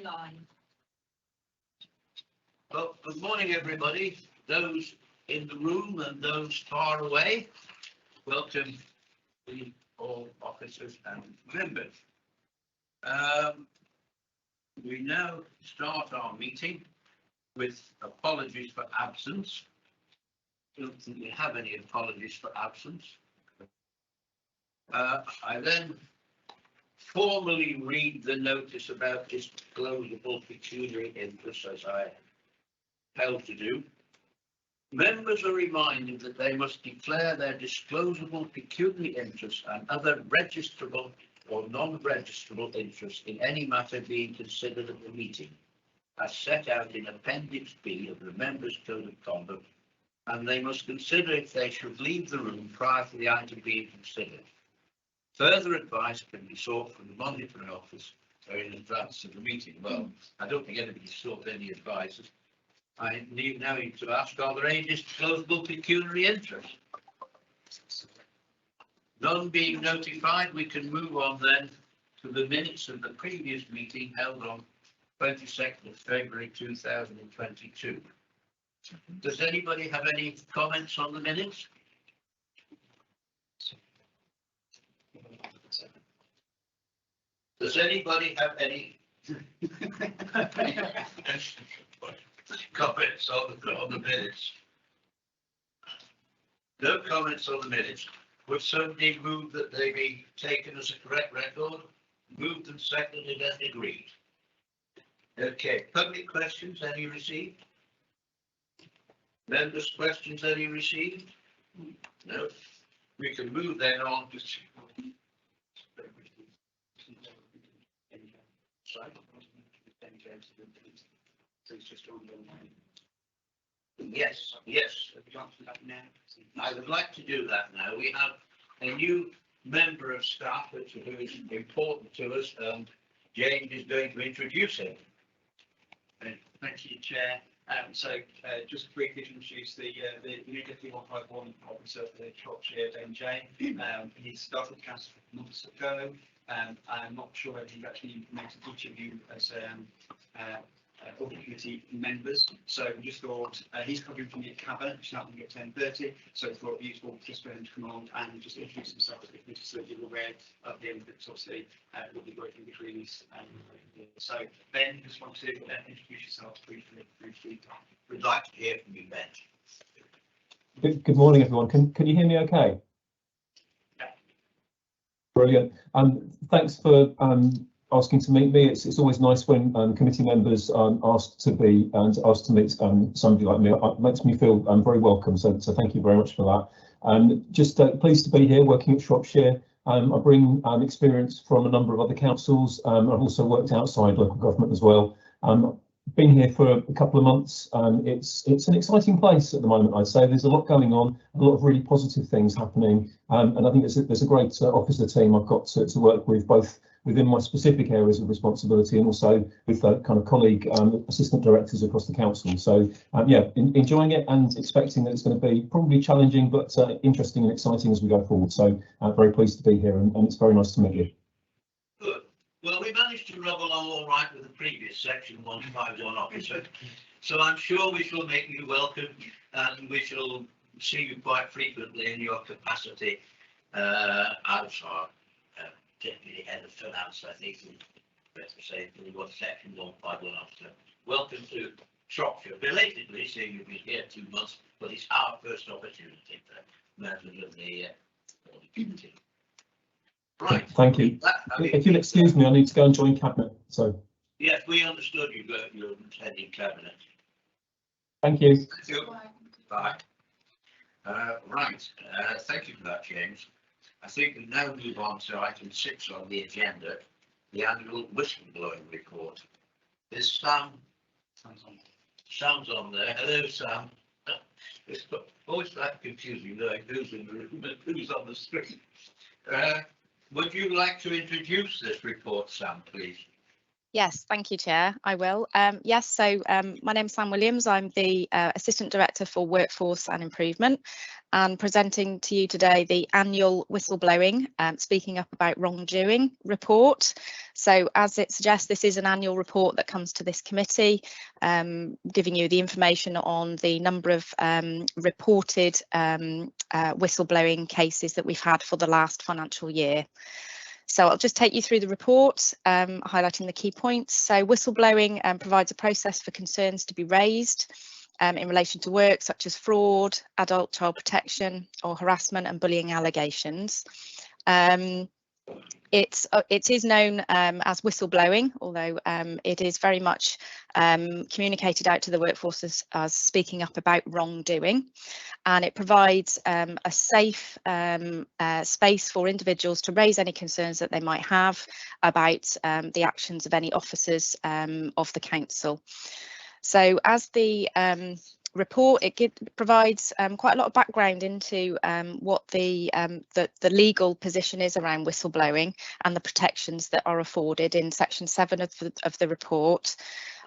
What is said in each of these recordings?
line. Well, good morning, everybody. Those in the room and those far away, welcome to all officers and members. We now start our meeting with apologies for absence. I don't think we have any apologies for absence. I then formally read the notice about disclosable pecuniary interest, as I failed to do. Members are reminded that they must declare their disclosable pecuniary interest and other registrable or non-registrable interests in any matter being considered at the meeting, as set out in Appendix B of the Members' Code of Conduct, and they must consider if they should leave the room prior to the item being considered. Further advice can be sought from the monitoring office in advance of the meeting. Well, I don't think anybody sought any advice. I now need to ask, are there any disclosable pecuniary interests? None being notified, we can move on then to the minutes of the previous meeting held on 22nd of February 2022. Does anybody have any comments on the minutes? Does anybody have any comments on the minutes? No comments on the minutes. Would somebody move that they be taken as a correct record? Moved and seconded and agreed. Okay, public questions, any received? Members' questions, any received? No. We can move then on to Yes. I would like to do that now. We have a new member of staff who is important to us, and James is going to introduce him. Thank you, Chair. Just briefly introduce the new Deputy 151 officer for the Shropshire, Jane. He started the council months ago. I'm not sure if he's actually met each of you as Audit Committee members. So we just thought he's covering from the cabinet, which is happening at 10:30. So we thought it useful just for him to come on and just introduce himself as the committee so that you're aware of the inputs, obviously, we'll be working between us. So Ben, just want to introduce yourself briefly. We'd like to hear from you, Ben. Good morning, everyone. Can you hear me okay? Yeah. Brilliant. Thanks for asking to meet me. It's always nice when committee members are asked to meet somebody like me. It makes me feel very welcome. So thank you very much for that. Just pleased to be here working at Shropshire. I bring experience from a number of other councils. I've also worked outside local government as well. Been here for a couple of months. It's an exciting place at the moment, I'd say. There's a lot going on, a lot of really positive things happening, and I think there's a great officer team I've got to work with, both within my specific areas of responsibility and also with kind of colleague assistant directors across the council. So yeah, enjoying it and expecting that it's going to be probably challenging but interesting and exciting as we go forward. So very pleased to be here, and it's very nice to meet you. Good. Well, we managed to rub along all right with the previous section 151 officer, so I'm sure we shall make you welcome, and we shall see you quite frequently in your capacity as our Deputy Head of Finance, I think, best to say, for what section 151 officer. Welcome to Shropshire. Belatedly, seeing you've been here 2 months, but it's our first opportunity for members of the committee. Right. Thank you. If you'll excuse me, I need to go and join cabinet. So yes, we understood you're heading cabinet. Thank you. Thank you. Bye. Right. Thank you for that, James. I think we now move on to item 6 on the agenda, the annual whistleblowing report. Is Sam? Sam's on there. Hello, Sam. It's always that confusing knowing who's in the room and who's on the screen. Would you like to introduce this report, Sam, please? Yes, thank you, Chair. I will. Yes, so my name's Sam Williams. I'm the Assistant Director for Workforce and Improvement, and presenting to you today the annual Whistleblowing, Speaking Up About Wrongdoing report. So as it suggests, this is an annual report that comes to this committee, giving you the information on the number of reported whistleblowing cases that we've had for the last financial year. So I'll just take you through the report, highlighting the key points. So whistleblowing provides a process for concerns to be raised in relation to work such as fraud, adult child protection or harassment and bullying allegations. It is known as whistleblowing, although it is very much communicated out to the workforce as speaking up about wrongdoing, and it provides a safe space for individuals to raise any concerns that they might have about the actions of any officers of the council. So as the report, it provides quite a lot of background into what the legal position is around whistleblowing and the protections that are afforded in section 7 of the report.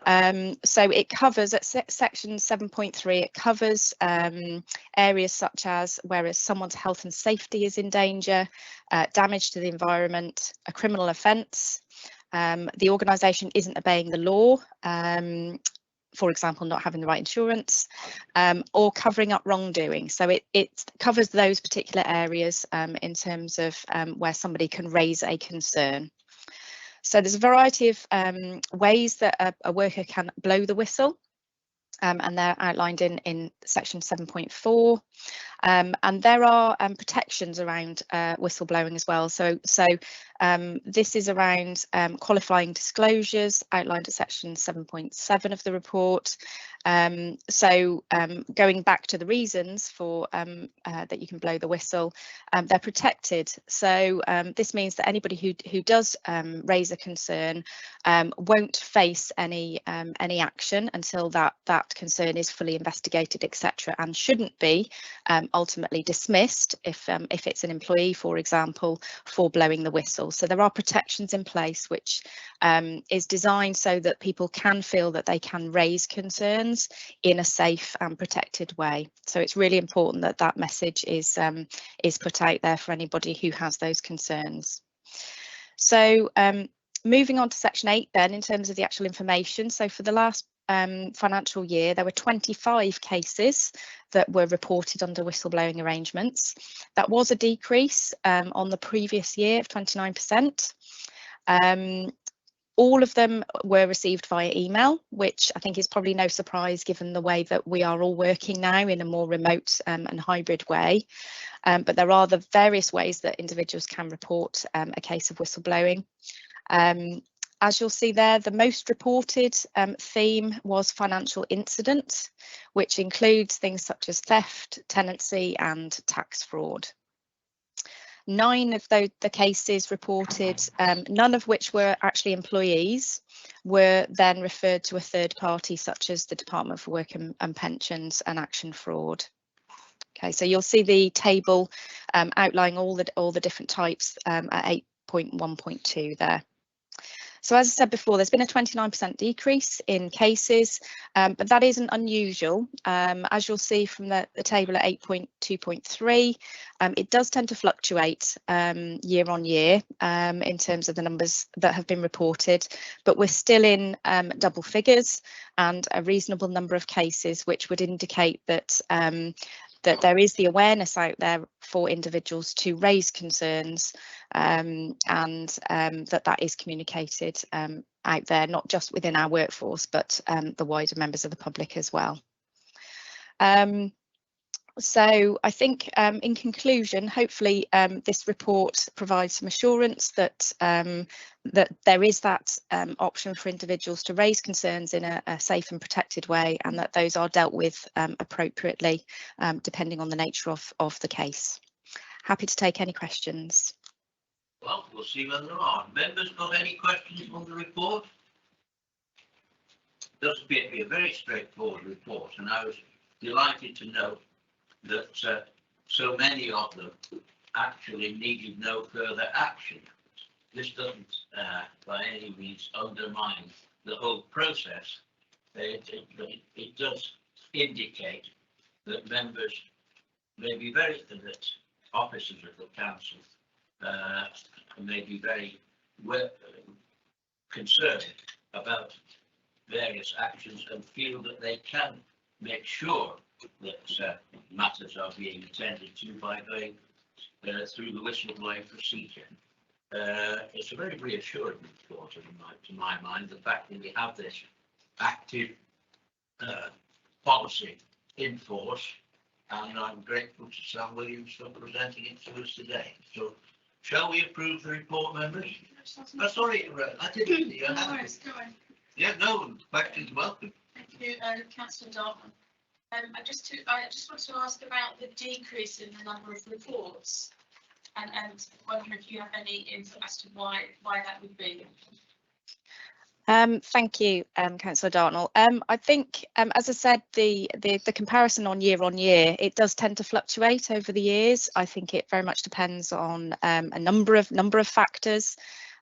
So it covers at section 7.3, it covers areas such as where someone's health and safety is in danger, damage to the environment, a criminal offence, the organisation isn't obeying the law, for example, not having the right insurance, or covering up wrongdoing. So it covers those particular areas in terms of where somebody can raise a concern. So there's a variety of ways that a worker can blow the whistle, and they're outlined in section 7.4. And there are protections around whistleblowing as well. So this is around qualifying disclosures outlined at section 7.7 of the report. So going back to the reasons for that you can blow the whistle, they're protected. So this means that anybody who does raise a concern won't face any action until that concern is fully investigated, etc., and shouldn't be ultimately dismissed if it's an employee, for example, for blowing the whistle. So there are protections in place which is designed so that people can feel that they can raise concerns in a safe and protected way. So it's really important that that message is put out there for anybody who has those concerns. So moving on to section 8 then, in terms of the actual information. So for the last financial year, there were 25 cases that were reported under whistleblowing arrangements. That was a decrease on the previous year of 29%. All of them were received via email, which I think is probably no surprise given the way that we are all working now in a more remote and hybrid way. But there are the various ways that individuals can report a case of whistleblowing. As you'll see there, the most reported theme was financial incident, which includes things such as theft, tenancy and tax fraud. 9 of the cases reported, none of which were actually employees, were then referred to a third party such as the Department for Work and Pensions and Action Fraud. Okay, so you'll see the table outlining all the different types at 8.1.2 there. So as I said before, there's been a 29% decrease in cases, but that isn't unusual. As you'll see from the table at 8.2.3, it does tend to fluctuate year on year in terms of the numbers that have been reported, but we're still in double figures and a reasonable number of cases, which would indicate that that there is the awareness out there for individuals to raise concerns, and that is communicated out there, not just within our workforce, but the wider members of the public as well. So I think in conclusion, hopefully this report provides some assurance that that there is that option for individuals to raise concerns in a safe and protected way, and that those are dealt with appropriately depending on the nature of the case. Happy to take any questions. Well, we'll see whether there are. Members got any questions on the report? It does appear to be a very straightforward report, and I was delighted to know that so many of them actually needed no further action. this doesn't by any means undermine the whole process. It does indicate that members may be that officers of the council may be very concerned about various actions and feel that they can make sure that matters are being attended to by going through the whistleblowing procedure. It's a very reassuring report, to my mind, the fact that we have this active policy in force, and I'm grateful to Sam Williams for presenting it to us today. So, shall we approve the report, members? Oh, sorry, I didn't. Yeah, no, questions welcome. Thank you, Councillor Dartman. I just want to ask about the decrease in the number of reports, and wondering if you have any input as to why that would be. Thank you, Councillor Dartnell. I think, as I said, the comparison on year, it does tend to fluctuate over the years. I think it very much depends on a number of factors.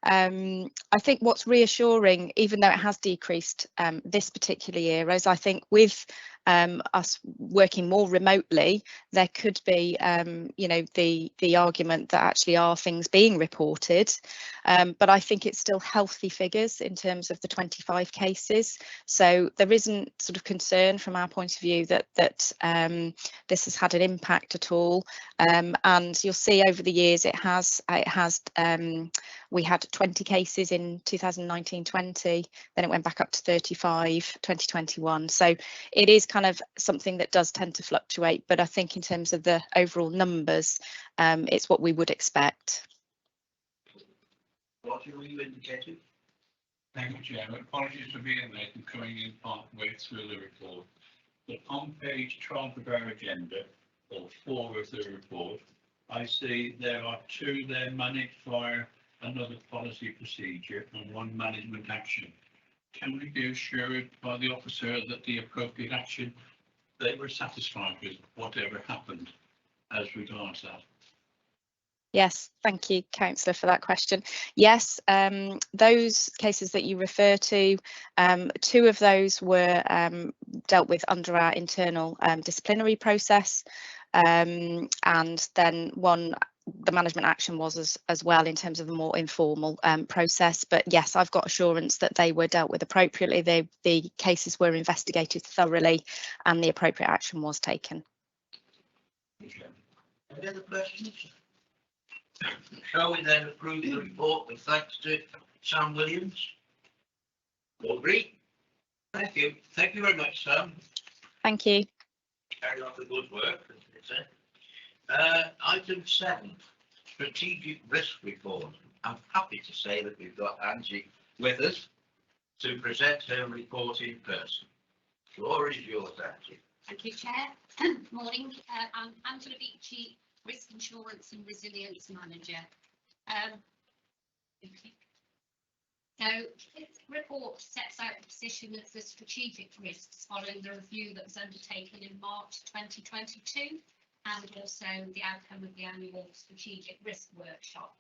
I think what's reassuring, even though it has decreased this particular year, is I think with us working more remotely, there could be, you know, the argument that actually are things being reported, but I think it's still healthy figures in terms of the 25 cases. So there isn't sort of concern from our point of view that this has had an impact at all. And you'll see over the years it has. We had 20 cases in 2019-20, then it went back up to 35, 2021. So it is kind of something that does tend to fluctuate, but I think in terms of the overall numbers, it's what we would expect. What are you indicating? Thank you, Chairman. Apologies for being late and coming in partway through the report. But on page 12 of our agenda, or 4 of the report, I see there are 2 there managed via another policy procedure and 1 management action. Can we be assured by the officer that the appropriate action, they were satisfied with whatever happened as regards that? Yes, thank you, Councillor, for that question. Yes, those cases that you refer to, 2 of those were dealt with under our internal disciplinary process, and then 1, the management action was as well in terms of a more informal process. But yes, I've got assurance that they were dealt with appropriately. The cases were investigated thoroughly and the appropriate action was taken. Any other questions? Shall we then approve the report with thanks to Sam Williams? All agree? Thank you. Thank you very much, Sam. Thank you. Carry on the good work. Item 7, strategic risk report. I'm happy to say that we've got Angie with us to present her report in person. The floor is yours, Angie. Thank you, Chair. Morning. I'm Angela Beachy, Risk Insurance and Resilience Manager. So this report sets out the position of the strategic risks following the review that was undertaken in March 2022, and also the outcome of the annual strategic risk workshop,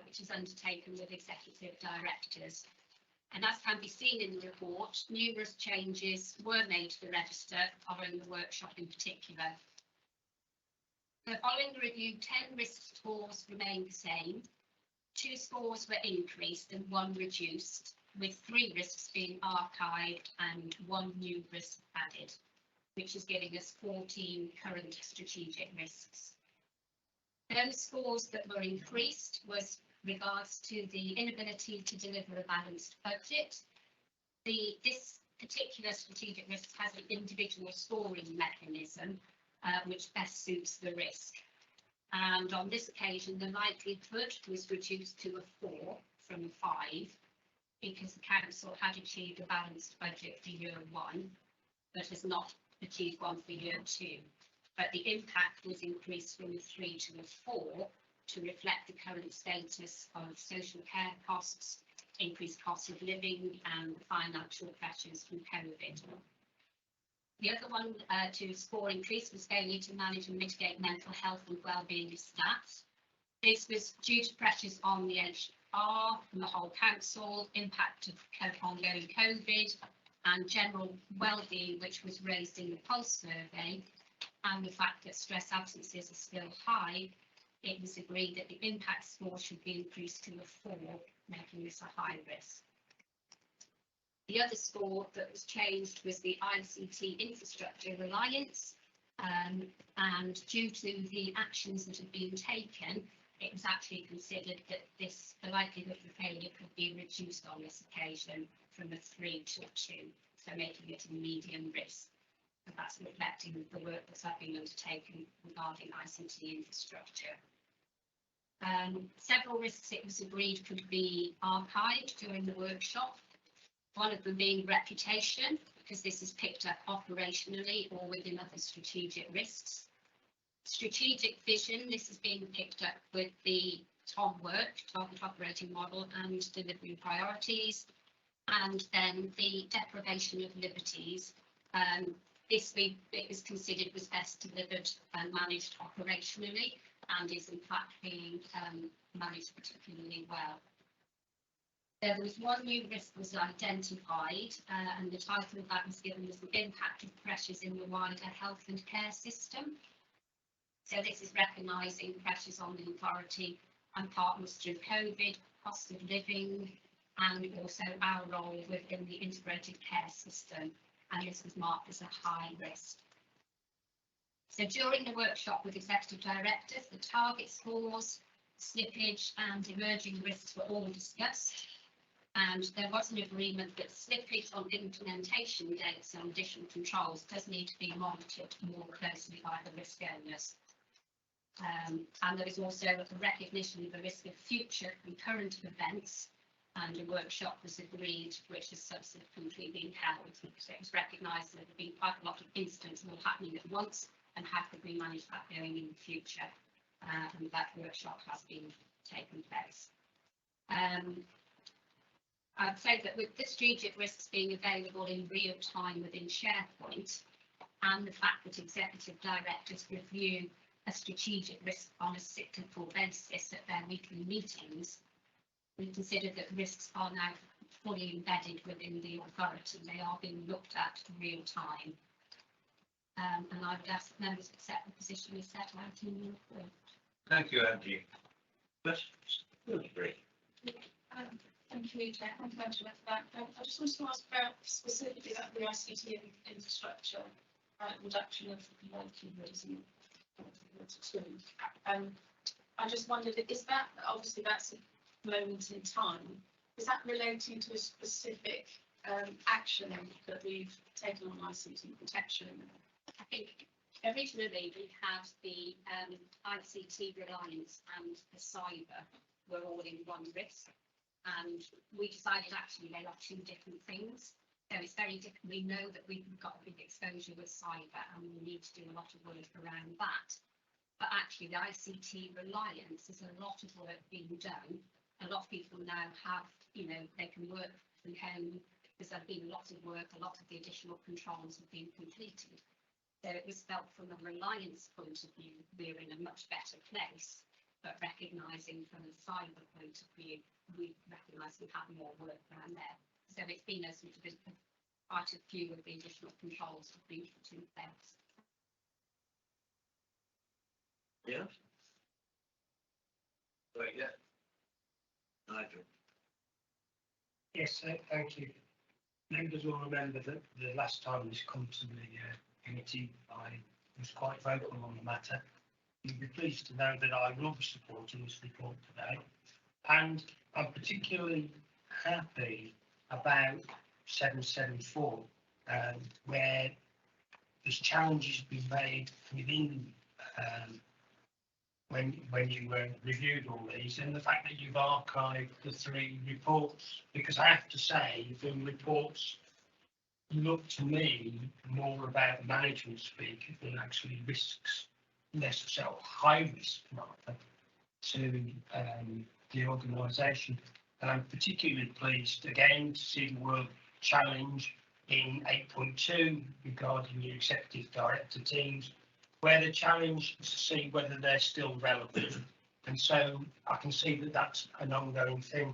which is undertaken with executive directors. And as can be seen in the report, numerous changes were made to the register following the workshop in particular. So following the review, 10 risk scores remained the same, 2 scores were increased and 1 reduced, with 3 risks being archived and 1 new risk added, which is giving us 14 current strategic risks. Those scores that were increased was regards to the inability to deliver a balanced budget. This particular strategic risk has an individual scoring mechanism which best suits the risk. And on this occasion, the likelihood was reduced to a 4 from a 5 because the council had achieved a balanced budget for year 1, but has not achieved one for year 2. But the impact was increased from a 3 to a 4 to reflect the current status of social care costs, increased cost of living and financial pressures from COVID. The other one to score increase was failure to manage and mitigate mental health and wellbeing of staff. This was due to pressures on the are from the whole council, impact of ongoing COVID, and general well-being, which was raised in the pulse survey, and the fact that stress absences are still high, it was agreed that the impact score should be increased to a 4, making this a high risk. The other score that was changed was the Ict Infrastructure Alliance, and due to the actions that have been taken, it was actually considered that the likelihood of failure could be reduced on this occasion from a 3 to a 2, so making it a medium risk. And that's reflecting the work that's been undertaken regarding ICT infrastructure. Several risks it was agreed could be archived during the workshop. One of them being reputation, because this is picked up operationally or within other strategic risks. Strategic vision, this is being picked up with the TOM work, target operating model, and delivery priorities. And then the deprivation of liberties. It was considered was best delivered and managed operationally, and is in fact being managed particularly well. There was one new risk was identified, and the title of that was given as the impact of pressures in the wider health and care system. So this is recognising pressures on the authority and partners through COVID, cost of living, and also our role within the integrated care system, and this was marked as a high risk. So during the workshop with executive directors, the target scores, slippage and emerging risks were all discussed, and there was an agreement that slippage on implementation dates and additional controls does need to be monitored more closely by the risk owners. And there is also a recognition of the risk of future concurrent events, and a workshop was agreed, which has subsequently been held. So it was recognised that there have been quite a lot of incidents all happening at once, and how could we manage that going in the future? And that workshop has been taken place. I'd say that with the strategic risks being available in real time within SharePoint, and the fact that executive directors review a strategic risk on a cyclical basis at their weekly meetings, we consider that risks are now fully embedded within the authority. They are being looked at real time. And I would ask that members accept the position as set out in the report. Thank you, Angie. Questions? Great. Thank you, Chair. Thank you, Angela, for that. I just wanted to ask about specifically that the ICT infrastructure reduction of likelihoods and I just wondered, is that, obviously that's a moment in time, is that relating to a specific action that we've taken on ICT protection? I think originally we had the ICT reliance and the cyber were all in one risk, and we decided actually they are two different things. So it's very different. We know that we've got a big exposure with cyber and we need to do a lot of work around that. But actually the ICT reliance is a lot of work being done. A lot of people now have, you know, they can work from home because there's been a lot of work, a lot of the additional controls have been completed. So it was felt from a reliance point of view, we're in a much better place, but recognising from a cyber point of view, we recognise we have more work around there. So it's been a sort of quite a few of the additional controls have been put in place. Yeah. Right, yeah. Nigel. Yes, thank you. Members will remember that the last time this come to the committee, I was quite vocal on the matter. You'll be pleased to know that I will be supporting this report today, and I'm particularly happy about 774, where there's challenges been made within when you reviewed all these, and the fact that you've archived the 3 reports, because I have to say the reports look to me more about management speak than actually risks, necessarily high risk rather, to the organisation. And I'm particularly pleased again to see the word challenge in 8.2 regarding the executive director teams, where the challenge is to see whether they're still relevant And so I can see that that's an ongoing thing.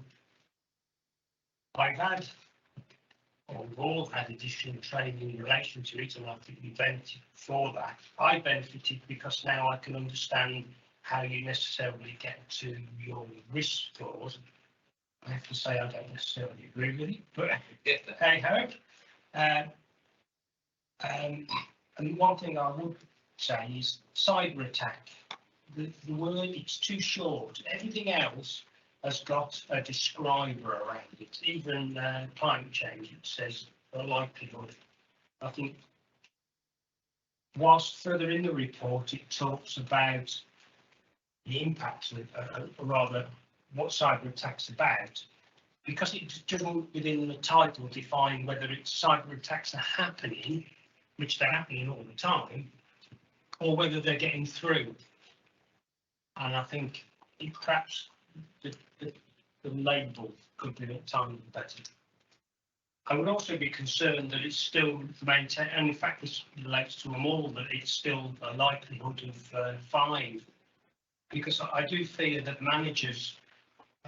I've had, or we've all had additional training in relation to it, and I think we benefited for that. I benefited because now I can understand how you necessarily get to your risk scores. I have to say I don't necessarily agree with it, but hey ho. And one thing I would say is cyber attack. The word, it's too short. Everything else has got a describer around it. Even climate change, it says a likelihood. I think whilst further in the report, it talks about the impacts of, rather, what cyber attacks about, because it doesn't within the title define whether it's cyber attacks are happening, which they're happening all the time, or whether they're getting through. And I think it perhaps the label could be a tiny bit better. I would also be concerned that it's still maintained, and in fact this relates to them all, that it's still a likelihood of 5, because I do fear that managers,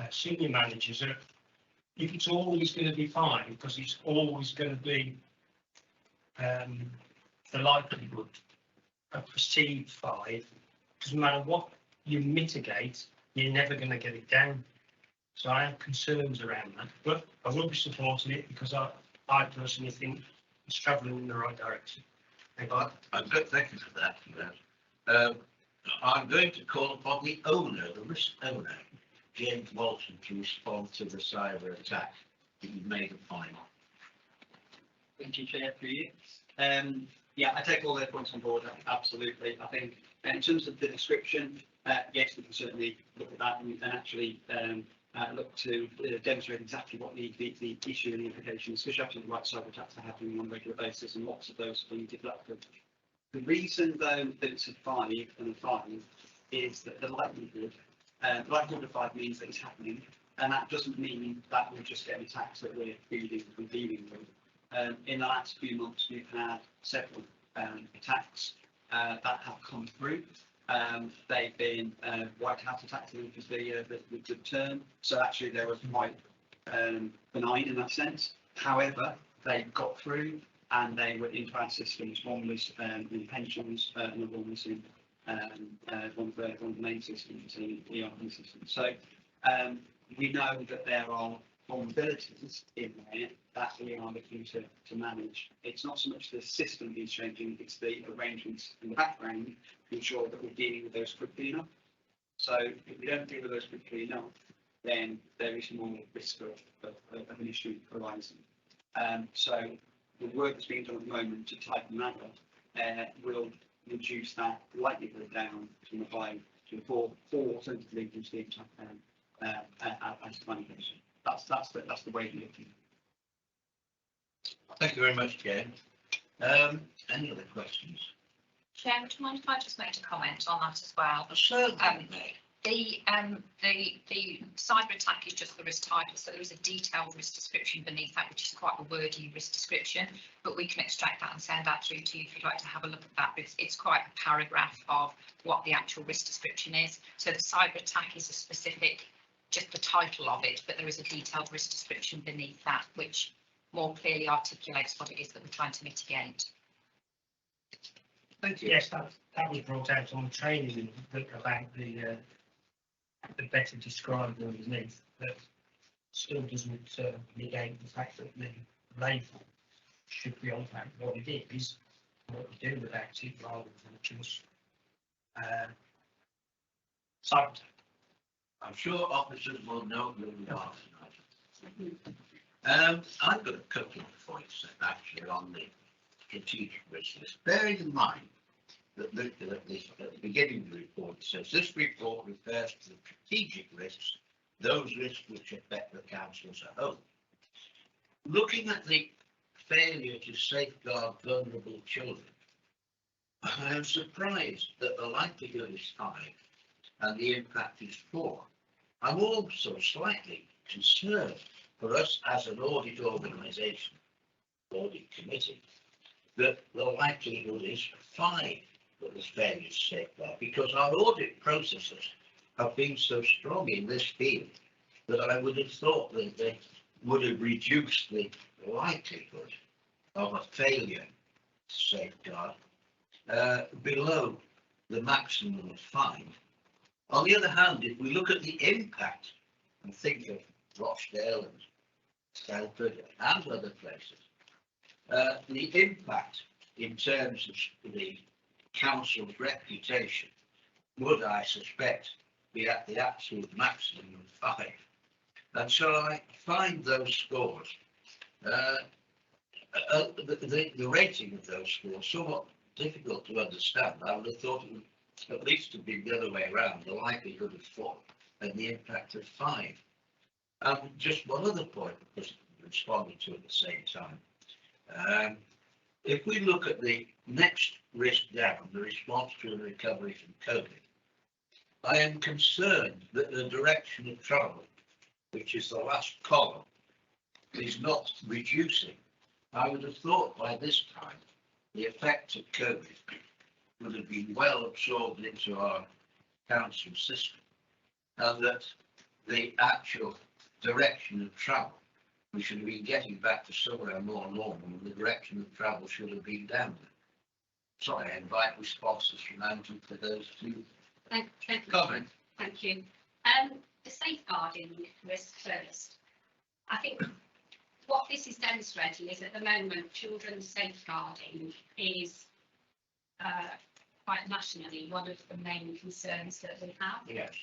senior managers, are, if it's always going to be 5, because it's always going to be the likelihood of perceived 5, doesn't matter what you mitigate, you're never going to get it down. So I have concerns around that, but I will be supporting it because I personally think it's travelling in the right direction. Thank you for that. I'm going to call upon the owner, the risk owner, James Walton, to respond to the cyber attack that you've made a point. Thank you, Chair, for you. Yeah, I take all their points on board, absolutely. I think in terms of the description, yes, we can certainly look at that and actually look to demonstrate exactly what the issue and the implications, especially after the right cyber attacks are happening on a regular basis, and lots of those being developed. The reason, though, that it's a 5 and a 5 is that the likelihood of 5 means that it's happening, and that doesn't mean that we're just getting attacks that we're dealing with. In the last few months, we've had several attacks that have come through. They've been white hat attacks, I think is the term. So actually, they were quite benign in that sense. However, they got through and they were into our systems. One was in pensions, and one was in one of the main systems, in ERP systems. So we know that there are vulnerabilities in there that we are looking to manage. It's not so much the system is changing, it's the arrangements in the background to ensure that we're dealing with those quickly enough. So if we don't deal with those quickly enough, then there is more risk of an issue arising. So the work that's being done at the moment to tighten that up will reduce that likelihood down from the 5 to the 4, alternatively reduce the impact as planning. That's the way we're looking. Thank you very much, Jane. Any other questions? Chair, would you mind if I just made a comment on that as well? Certainly. The cyber attack is just the risk title, so there is a detailed risk description beneath that, which is quite a wordy risk description, but we can extract that and send that through to you if you'd like to have a look at that. It's quite a paragraph of what the actual risk description is. So the cyber attack is a specific, just the title of it, but there is a detailed risk description beneath that, which more clearly articulates what it is that we're trying to mitigate. Thank you. Yes, that was brought out on the training about the better described underneath, that still doesn't negate the fact that the label should be on that what it is, what we do without it, rather than just cyber. I'm sure officers will know who we are tonight. I've got a couple of points actually on the strategic risk list. Bearing in mind that at the beginning of the report it says this report refers to the strategic risks, those risks which affect the council as a whole. Looking at the failure to safeguard vulnerable children, I am surprised that the likelihood is high and the impact is poor. I'm also slightly concerned for us as an audit organisation, audit committee, that the likelihood is 5 that there's failure to safeguard, because our audit processes have been so strong in this field that I would have thought that they would have reduced the likelihood of a failure to safeguard below the maximum of 5. On the other hand, if we look at the impact and think of Rochdale and Telford and other places, the impact in terms of the council's reputation would, I suspect, be at the absolute maximum of 5. And so I find those scores, the rating of those scores, somewhat difficult to understand. I would have thought it would at least have been the other way around, the likelihood of 4 and the impact of 5. And just one other point, because responding to at the same time. If we look at the next risk down, the response to and recovery from COVID, I am concerned that the direction of travel, which is the last column, is not reducing. I would have thought by this time the effect of COVID would have been well absorbed into our council system, and that the actual direction of travel, we should have been getting back to somewhere more normal, and the direction of travel should have been downward. So I invite responses from Andrew for those two comments. Thank you. The safeguarding risk first. I think what this is demonstrating is at the moment children's safeguarding is quite nationally one of the main concerns that we have. Yes.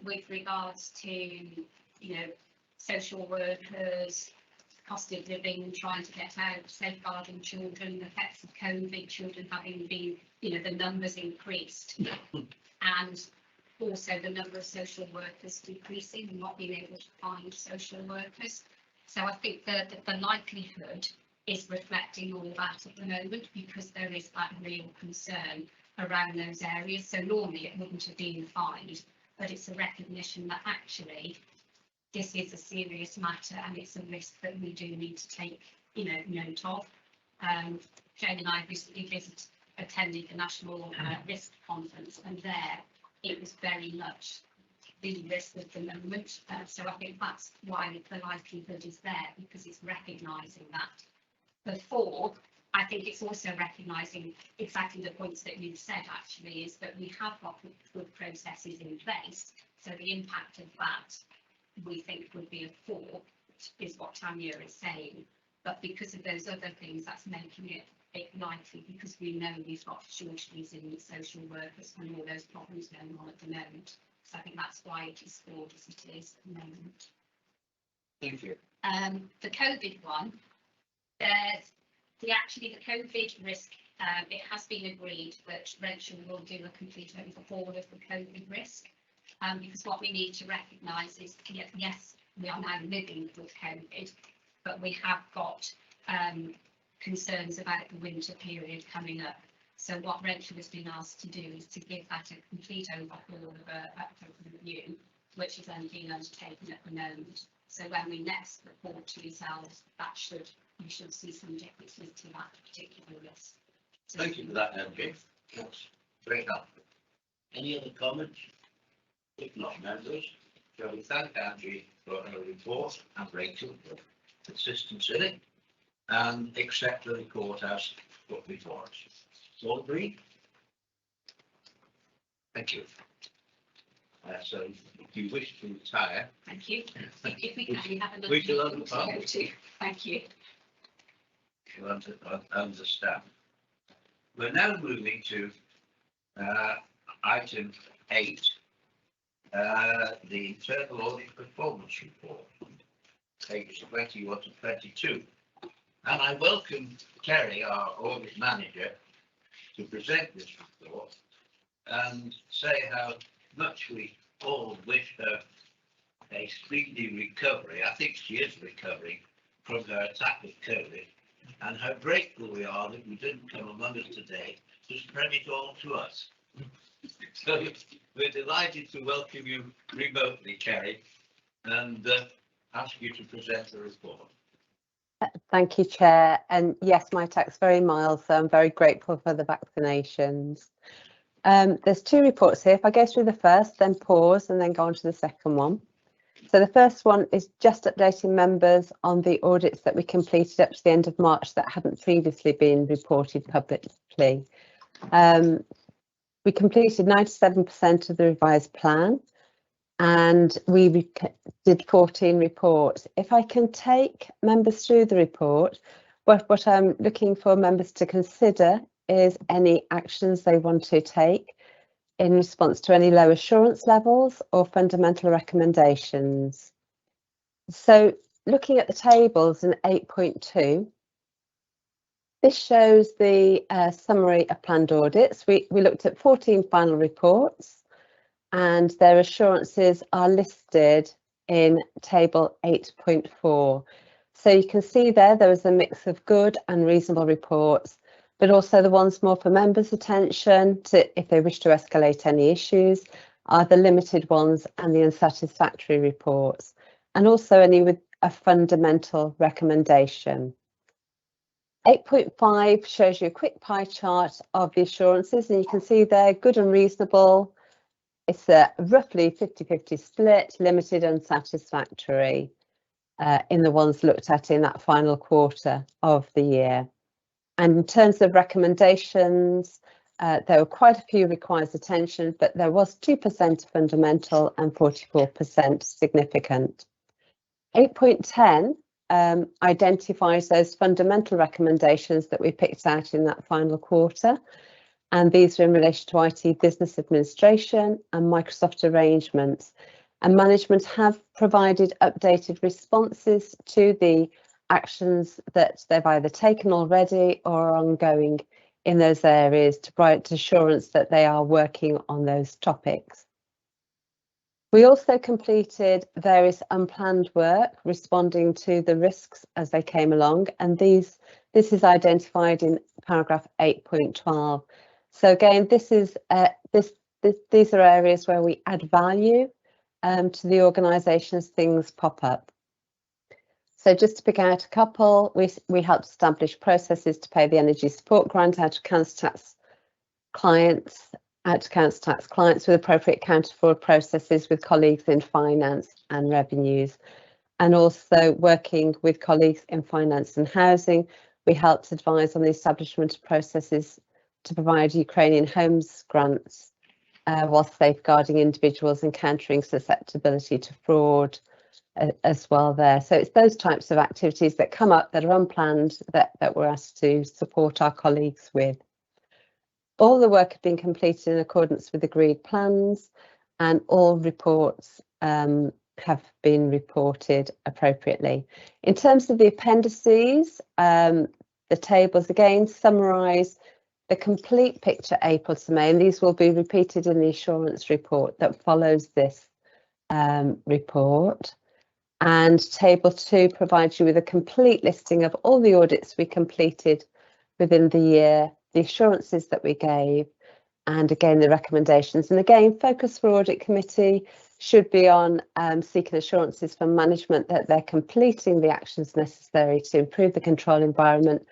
With regards to, social workers, cost of living, trying to get out, safeguarding children, the effects of COVID, children having been, the numbers increased, and also the number of social workers decreasing and not being able to find social workers. So I think that the likelihood is reflecting all that at the moment, because there is that real concern around those areas. So normally it wouldn't have been fined, but it's a recognition that actually this is a serious matter and it's a risk that we do need to take, note of. Jane and I recently attended the National Risk Conference, and there it was very much the risk of the moment. So I think that's why the likelihood is there, because it's recognising that. Before, I think it's also recognising exactly the points that you've said, actually, is that we have got good processes in place. So the impact of that, we think, would be a 4, is what Tanya is saying. But because of those other things, that's making it likely, because we know we've got shortages in social workers and all those problems going on at the moment. So I think that's why it is scored as it is at the moment. Thank you. The COVID one, the COVID risk, it has been agreed that Rachel will do a complete overhaul of the COVID risk, because what we need to recognise is, yes, we are now living with COVID, but we have got concerns about the winter period coming up. So what Rachel has been asked to do is to give that a complete overhaul of a review, which is then being undertaken at the moment. So when we next report to yourselves, you should see some differences to that particular list. So, thank you for that, Andrew. That's very helpful. Any other comments? If not, members, shall we thank Andrew for her report and Rachel for assistance in it, and accept the report as put before us. All agree? Thank you. So if you wish to retire. Thank you. If we can have another we shall meeting to go to. Thank you. You understand. We're now moving to item 8, the internal audit performance report, pages 21 to 22. And I welcome Kerry, our audit manager, to present this report and say how much we all wish her a speedy recovery. I think she is recovering from her attack with COVID, and how grateful we are that you didn't come among us today to spread it all to us. So we're delighted to welcome you remotely, Kerry, and ask you to present the report. Thank you, Chair. And yes, my attack's very mild, so I'm very grateful for the vaccinations. There's two reports here. If I go through the first, then pause and then go on to the second one. So the first one is just updating members on the audits that we completed up to the end of March that hadn't previously been reported publicly. We completed 97% of the revised plan, and we did 14 reports. If I can take members through the report, what I'm looking for members to consider is any actions they want to take in response to any low assurance levels or fundamental recommendations. So looking at the tables in 8.2, this shows the summary of planned audits. We looked at 14 final reports, and their assurances are listed in table 8.4. So you can see there was a mix of good and reasonable reports, but also the ones more for members' attention to if they wish to escalate any issues are the limited ones and the unsatisfactory reports, and also any with a fundamental recommendation. 8.5 shows you a quick pie chart of the assurances, and you can see they're good and reasonable. It's a roughly 50-50 split, limited and satisfactory in the ones looked at in that final quarter of the year. And in terms of recommendations, there were quite a few requires attention, but there was 2% fundamental and 44% significant. 8.10 identifies those fundamental recommendations that we picked out in that final quarter. And these are in relation to IT business administration and Microsoft arrangements. And management have provided updated responses to the actions that they've either taken already or are ongoing in those areas to provide assurance that they are working on those topics. We also completed various unplanned work responding to the risks as they came along, and this is identified in paragraph 8.12. So again, these are areas where we add value to the organisation as things pop up. So just to pick out a couple, we helped establish processes to pay the energy support grant out to council tax clients with appropriate counter fraud processes with colleagues in finance and revenues, and also working with colleagues in finance and housing. We helped advise on the establishment of processes to provide Ukrainian homes grants whilst safeguarding individuals and countering susceptibility to fraud as well there. So it's those types of activities that come up that are unplanned that we're asked to support our colleagues with. All the work had been completed in accordance with agreed plans, and all reports have been reported appropriately. In terms of the appendices, the tables again summarise the complete picture April to May, and these will be repeated in the assurance report that follows this report. And table 2 provides you with a complete listing of all the audits we completed within the year, the assurances that we gave, and again the recommendations. And again, focus for Audit Committee should be on seeking assurances from management that they're completing the actions necessary to improve the control environment,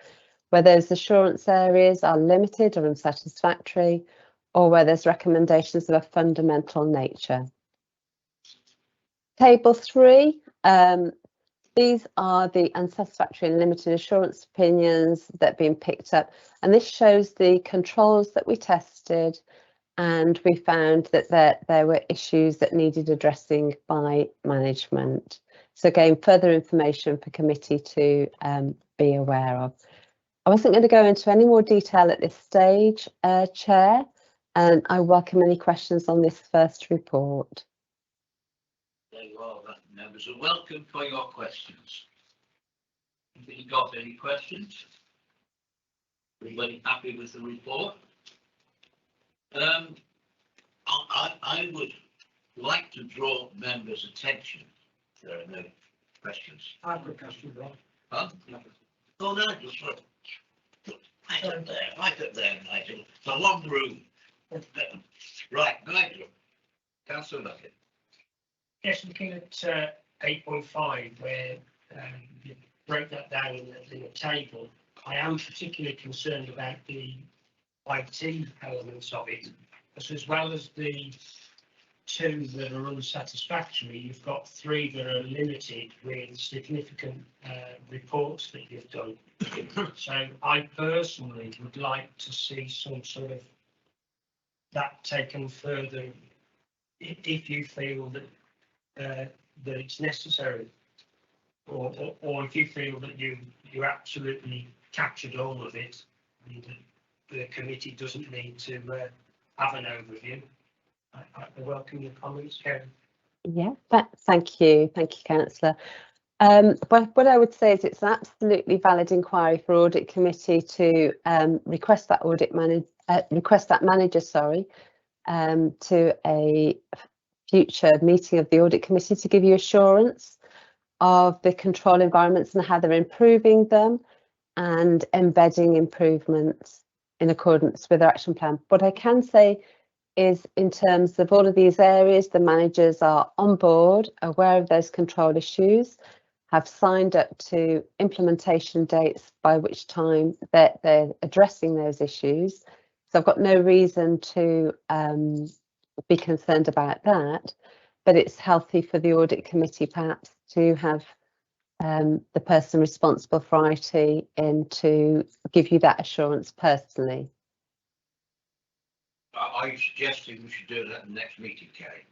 where those assurance areas are limited or unsatisfactory, or where there's recommendations of a fundamental nature. Table 3, these are the unsatisfactory and limited assurance opinions that have been picked up, and this shows the controls that we tested, and we found that there were issues that needed addressing by management. So again, further information for committee to be aware of. I wasn't going to go into any more detail at this stage, Chair, and I welcome any questions on this first report. There you are, members are welcome for your questions. Have you got any questions? Everybody happy with the report? I would like to draw members' attention. There are no questions. I have a question, Rob. Huh? Oh, no, just right up there, Nigel. It's a long room. Right, Nigel. Councillor Luckett. Yes, looking at 8.5, where you broke that down in the table, I am particularly concerned about the IT elements of it. as well as the 2 that are unsatisfactory, you've got 3 that are limited with significant reports that you've done. So I personally would like to see some sort of that taken further if you feel that that it's necessary, or if you feel that you absolutely captured all of it, and the committee doesn't need to have an overview. I welcome your comments, Karen. Yeah, thank you, councillor. But what I would say is it's an absolutely valid inquiry for audit committee to request that manager, to a future meeting of the audit committee to give you assurance of the control environments and how they're improving them and embedding improvements in accordance with their action plan. What I can say is, in terms of all of these areas, the managers are on board, aware of those control issues, have signed up to implementation dates by which time they're addressing those issues. So I've got no reason to be concerned about that, but it's healthy for the audit committee perhaps to have the person responsible for IT in to give you that assurance personally. Are you suggesting we should do that at the next meeting, Kerry?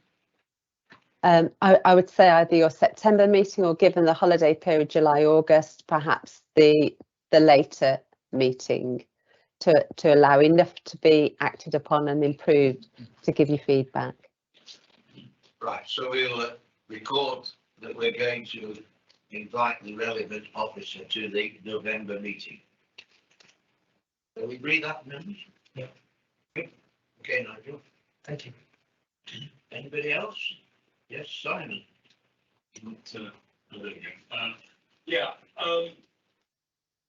I would say either your September meeting, or given the holiday period, July, August, perhaps the later meeting, to allow enough to be acted upon and improved to give you feedback. Right, so we'll record that we're going to invite the relevant officer to the November meeting. Will we agree that, members? Yeah. Okay, Nigel. Thank you. Anybody else? Yes, Simon.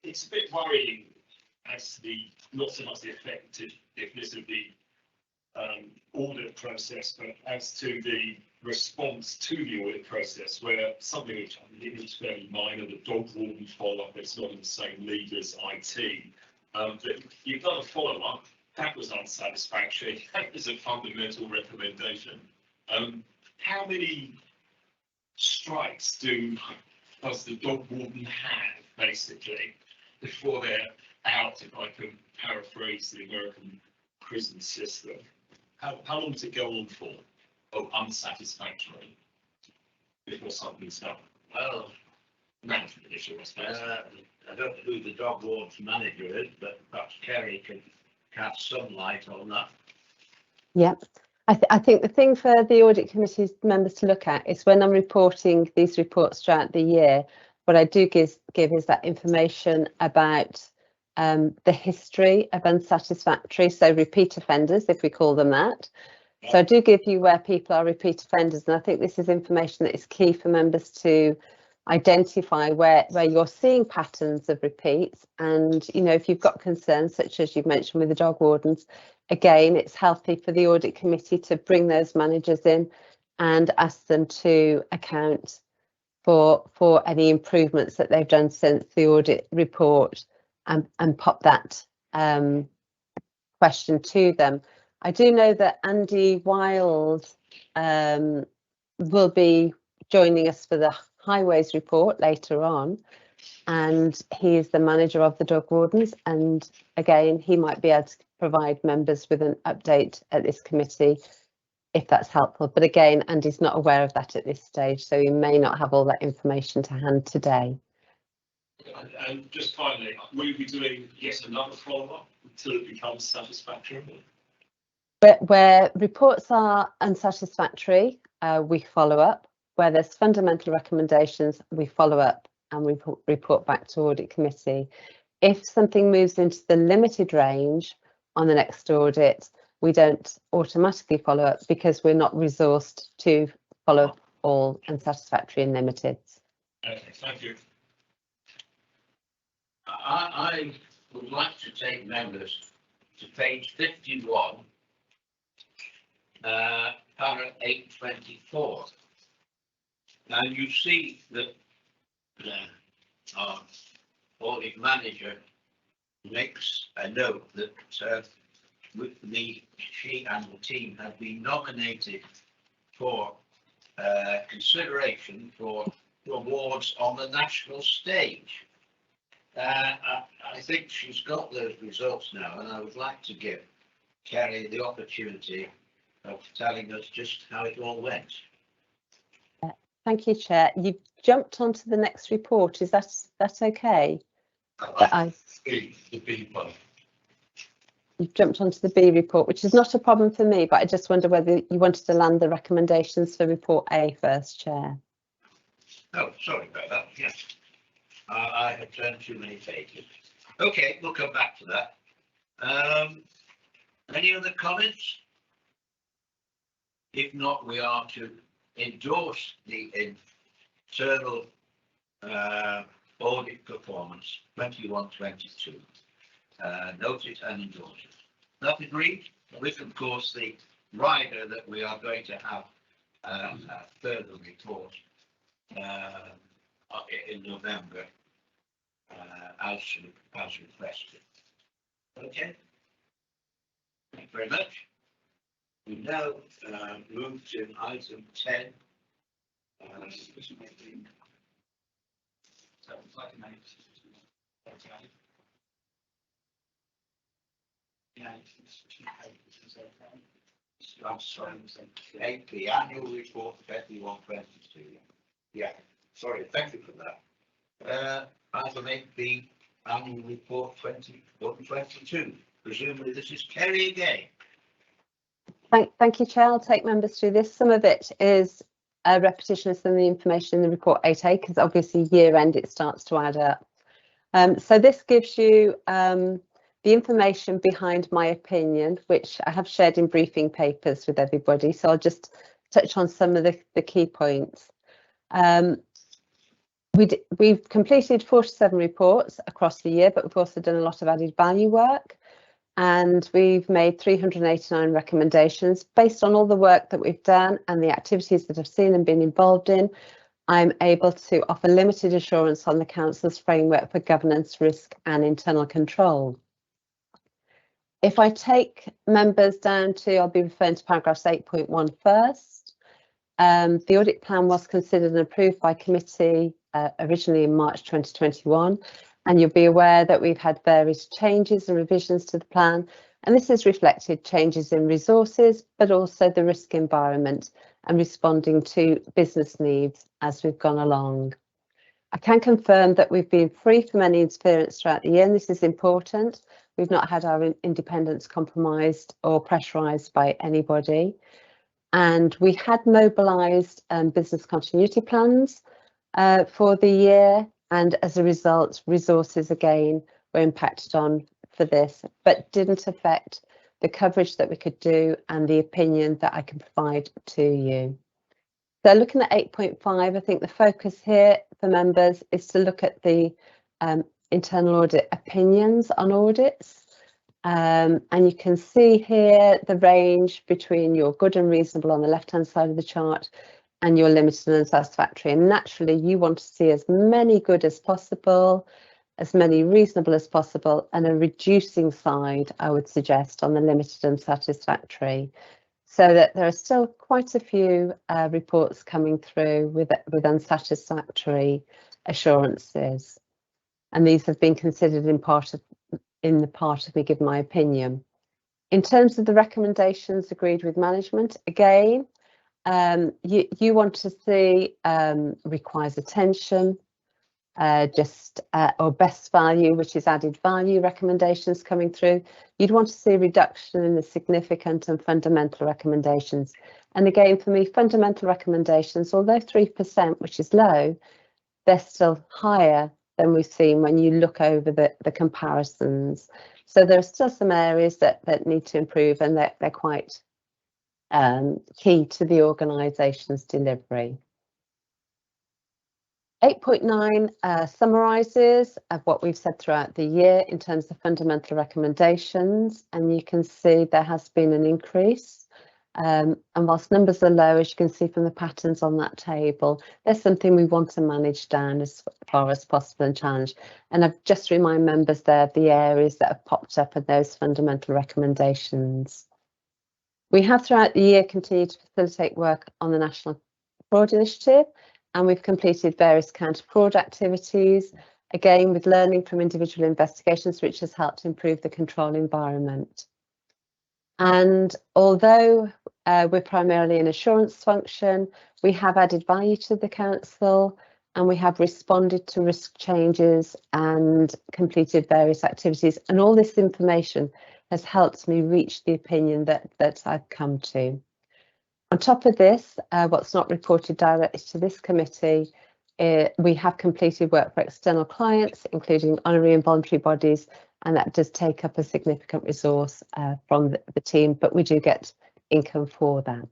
It's a bit worrying as to not so much the effectiveness of the audit process, but as to the response to the audit process, where something which I think is fairly minor, the dog warden follow-up, it's not in the same league as IT. But you've done a follow-up, that was unsatisfactory, that was a fundamental recommendation. How many strikes does the dog warden have, basically, before they're out, if I can paraphrase the American prison system? How long does it go on for? Oh, unsatisfactory, before something's done? Well, management issue, I suppose. I don't know who the dog warden's manager is, but perhaps Kerry can cast some light on that. Yeah, I think the thing for the audit committee's members to look at is, when I'm reporting these reports throughout the year, what I do give is that information about the history of unsatisfactory, so repeat offenders, if we call them that. So I do give you where people are repeat offenders, and I think this is information that is key for members to identify where you're seeing patterns of repeats. And, you know, if you've got concerns, such as you've mentioned with the dog wardens, again, it's healthy for the audit committee to bring those managers in and ask them to account for any improvements that they've done since the audit report, and pop that question to them. I do know that Andy Wild will be joining us for the Highways report later on, and he is the manager of the dog wardens, and again he might be able to provide members with an update at this committee if that's helpful. But again, Andy's not aware of that at this stage, so he may not have all that information to hand today. And just finally, will you be doing yet another follow-up until it becomes satisfactory? Where reports are unsatisfactory, we follow up. Where there's fundamental recommendations, we follow up and we report back to audit committee. If something moves into the limited range on the next audit, we don't automatically follow up because we're not resourced to follow all unsatisfactory and limited. Okay, thank you. I would like to take members to page 51, paragraph 824. Now you see that our audit manager makes a note that she and the team have been nominated for consideration for awards on the national stage. I think she's got those results now, and I would like to give Kerry the opportunity of telling us just how it all went. Thank you, Chair. You've jumped onto the next report. Is that okay? The B part. You've jumped onto the B report, which is not a problem for me, but I just wonder whether you wanted to land the recommendations for report A first, Chair. Oh, sorry about that. Yes, I have turned too many pages. Okay, we'll come back to that. Any other comments? If not, we are to endorse the internal audit performance 21-22. Note it and endorse it. That agreed with, of course, the rider that we are going to have a further report in November as requested. Okay. Thank you very much. We now move to item 10. I'm sorry, the annual report 21-22. Yeah, sorry, thank you for that. Item 8B, annual report 21-22. Presumably this is Kerry again. Thank you, Chair. I'll take members through this. Some of it is a repetition of some of the information in the report 8A, because obviously year end it starts to add up. So this gives you the information behind my opinion, which I have shared in briefing papers with everybody. So I'll just touch on some of the key points. We've completed 47 reports across the year, but we've also done a lot of added value work. And we've made 389 recommendations based on all the work that we've done and the activities that I've seen and been involved in. I'm able to offer limited assurance on the Council's framework for governance, risk and internal control. If I take members down to, I'll be referring to paragraphs 8.1 first. The audit plan was considered and approved by committee originally in March 2021. And you'll be aware that we've had various changes and revisions to the plan, and this has reflected changes in resources, but also the risk environment and responding to business needs as we've gone along. I can confirm that we've been free from any interference throughout the year, and this is important. We've not had our independence compromised or pressurised by anybody. And we had mobilised business continuity plans for the year. And as a result, resources again were impacted on for this, but didn't affect the coverage that we could do and the opinion that I can provide to you. So looking at 8.5, I think the focus here for members is to look at the internal audit opinions on audits. And you can see here the range between your good and reasonable on the left-hand side of the chart and your limited and unsatisfactory. And naturally, you want to see as many good as possible, as many reasonable as possible, and a reducing side, I would suggest, on the limited and unsatisfactory, so that there are still quite a few reports coming through with unsatisfactory assurances. And these have been considered in the part of me give my opinion. In terms of the recommendations agreed with management, again, you want to see requires attention, or best value, which is added value recommendations coming through. You'd want to see a reduction in the significant and fundamental recommendations. And again, for me, fundamental recommendations, although 3%, which is low, they're still higher than we've seen when you look over the comparisons. So there are still some areas that need to improve, and they're quite key to the organisation's delivery. 8.9 summarises of what we've said throughout the year in terms of fundamental recommendations, and you can see there has been an increase And whilst numbers are low, as you can see from the patterns on that table, there's something we want to manage down as far as possible and challenge. And I've just remind members there of the areas that have popped up in those fundamental recommendations. We have throughout the year continued to facilitate work on the National Fraud Initiative, and we've completed various counter-fraud activities, again with learning from individual investigations, which has helped improve the control environment. And although we're primarily an assurance function, we have added value to the council, and we have responded to risk changes and completed various activities. And all this information has helped me reach the opinion that I've come to. On top of this, what's not reported directly to this committee, we have completed work for external clients, including honorary and voluntary bodies, and that does take up a significant resource from the team, but we do get income for that.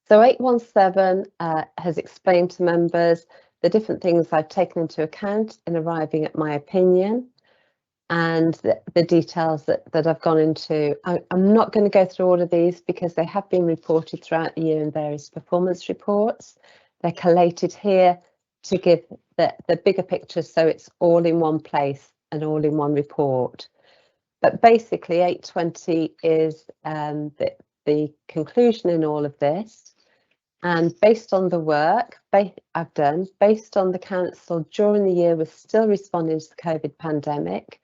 So 817 has explained to members the different things I've taken into account in arriving at my opinion, and the details that I've gone into. I'm not going to go through all of these because they have been reported throughout the year in various performance reports. They're collated here to give the bigger picture, so it's all in one place and all in one report. But basically 820 is the conclusion in all of this, and based on the work I've done, based on the council during the year was still responding to the COVID pandemic,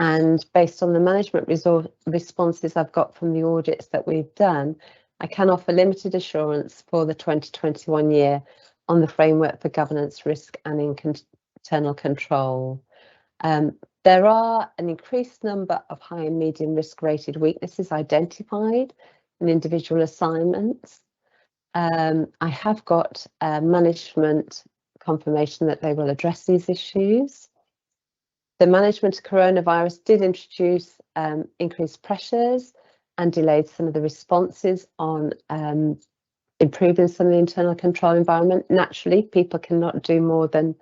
and based on the management responses I've got from the audits that we've done, I can offer limited assurance for the 2021 year on the framework for governance, risk and internal control. There are an increased number of high and medium risk rated weaknesses identified in individual assignments. I have got management confirmation that they will address these issues. The management of coronavirus did introduce increased pressures and delayed some of the responses on improving some of the internal control environment. Naturally, people cannot do more than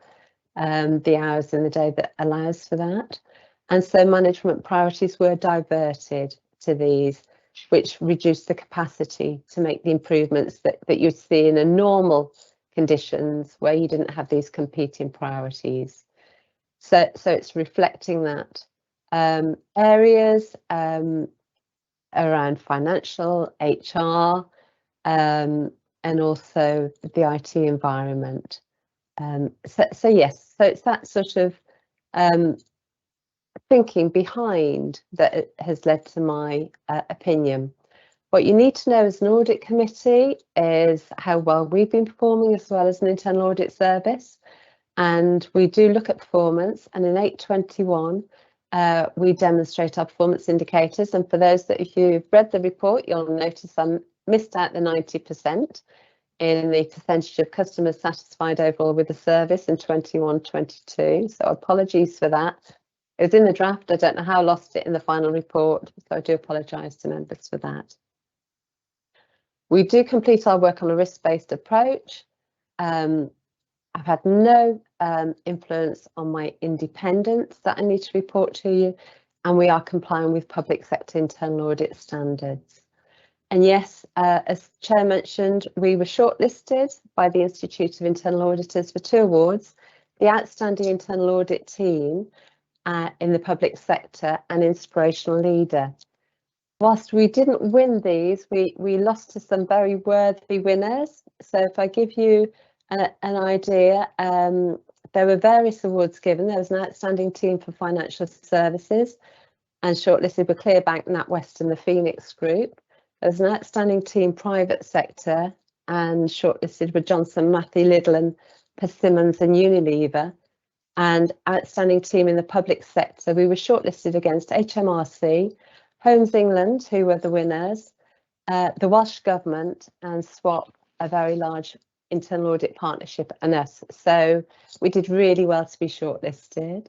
the hours in the day that allows for that. And so management priorities were diverted to these, which reduced the capacity to make the improvements that you'd see in a normal conditions where you didn't have these competing priorities. So it's reflecting that. Areas around financial, HR, and also the IT environment. So yes, so it's that sort of thinking behind that has led to my opinion. What you need to know as an audit committee is how well we've been performing as well as an internal audit service. And we do look at performance, and in 821 we demonstrate our performance indicators. And for those that if you've read the report, you'll notice I missed out the 90% in the percentage of customers satisfied overall with the service in 21-22. So apologies for that. It was in the draft. I don't know how I lost it in the final report, so I do apologise to members for that. We do complete our work on a risk-based approach. I've had no influence on my independence that I need to report to you, and we are complying with public sector internal audit standards. And yes, as Chair mentioned, we were shortlisted by the Institute of Internal Auditors for 2 awards, the Outstanding Internal Audit Team in the public sector and Inspirational Leader. Whilst we didn't win these, we lost to some very worthy winners. So if I give you an idea, there were various awards given. There was an Outstanding Team for Financial Services, and shortlisted were Clearbank, NatWest and the Phoenix Group. There was an Outstanding Team Private Sector, and shortlisted were Johnson, Matthey, Lidl and Persimmons and Unilever. And Outstanding Team in the Public Sector, we were shortlisted against HMRC, Homes England, who were the winners, the Welsh Government and SWAP, a very large internal audit partnership, and us. So we did really well to be shortlisted.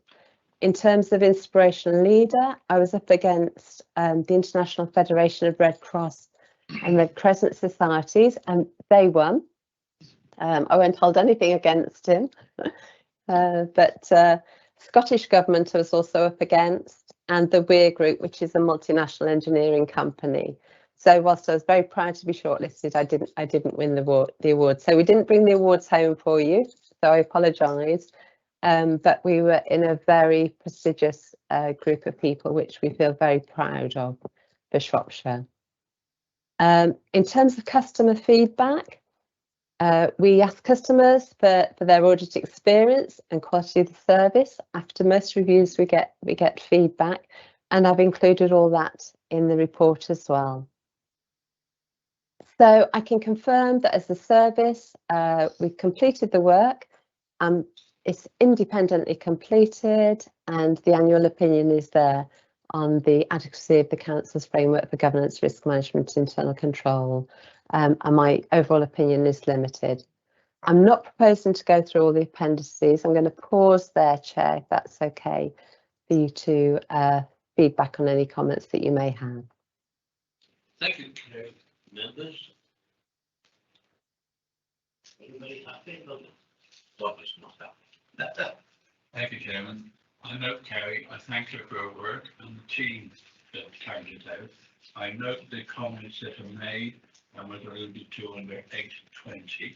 In terms of Inspirational Leader, I was up against the International Federation of Red Cross and Red Crescent Societies, and they won. I won't hold anything against him. But Scottish Government I was also up against, and the Weir Group, which is a multinational engineering company. So whilst I was very proud to be shortlisted, I didn't win the award. So we didn't bring the awards home for you. So I apologise. But we were in a very prestigious group of people, which we feel very proud of for Shropshire. In terms of customer feedback, we ask customers for their audit experience and quality of the service. After most reviews, we get feedback, and I've included all that in the report as well. So I can confirm that as a service, we've completed the work. It's independently completed, and the annual opinion is there on the adequacy of the Council's framework for governance, risk management, internal control. And my overall opinion is limited. I'm not proposing to go through all the appendices. I'm going to pause there, Chair, if that's okay, for you to feedback on any comments that you may have. Thank you, members. Anybody happy? Bob is not happy. Thank you, Chairman. I note Carrie, I thank her for her work and the team that carried it out. I note the comments that are made and was alluded to under 820.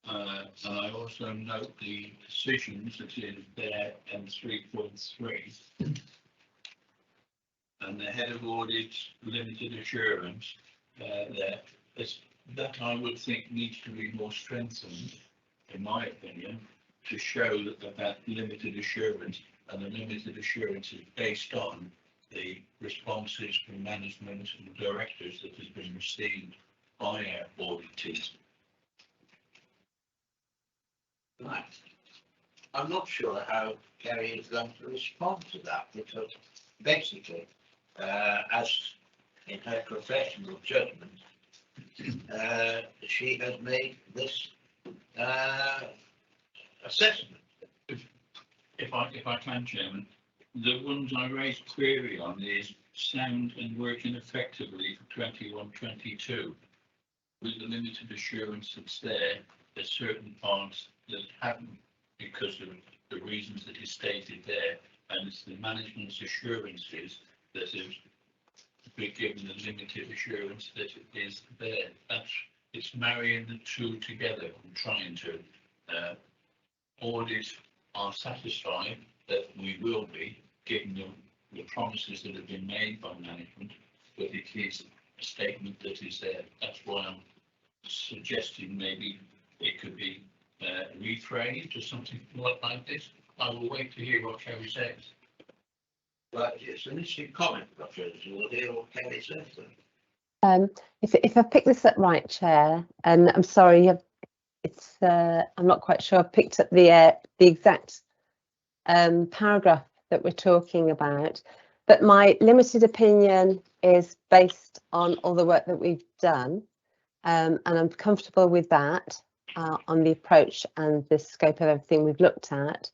And I also note the decisions that is there in 3.3. And the head of audit, limited assurance, that I would think needs to be more strengthened, in my opinion, to show that limited assurance, and the limited assurance is based on the responses from management and directors that has been received by our auditors. Right. I'm not sure how Gary is going to respond to that, because basically, as in her professional judgment, she has made this assessment. If I can, Chairman, the ones I raised query on is sound and working effectively for 21-22. With the limited assurance that's there, there's certain parts that haven't because of the reasons that is stated there, and it's the management's assurances that have been given the limited assurance that it is there. It's marrying the two together and trying to audit are satisfied that we will be given the promises that have been made by management, but it is a statement that is there. That's why I'm suggesting maybe it could be rephrased or something like this. I will wait to hear what Kerry says. But it's an interesting comment, Roger, we'll hear what Kerry says. If I pick this up right, Chair, and I'm sorry, I'm not quite sure I've picked up the exact paragraph that we're talking about, but my limited opinion is based on all the work that we've done, and I'm comfortable with that on the approach and the scope of everything we've looked at.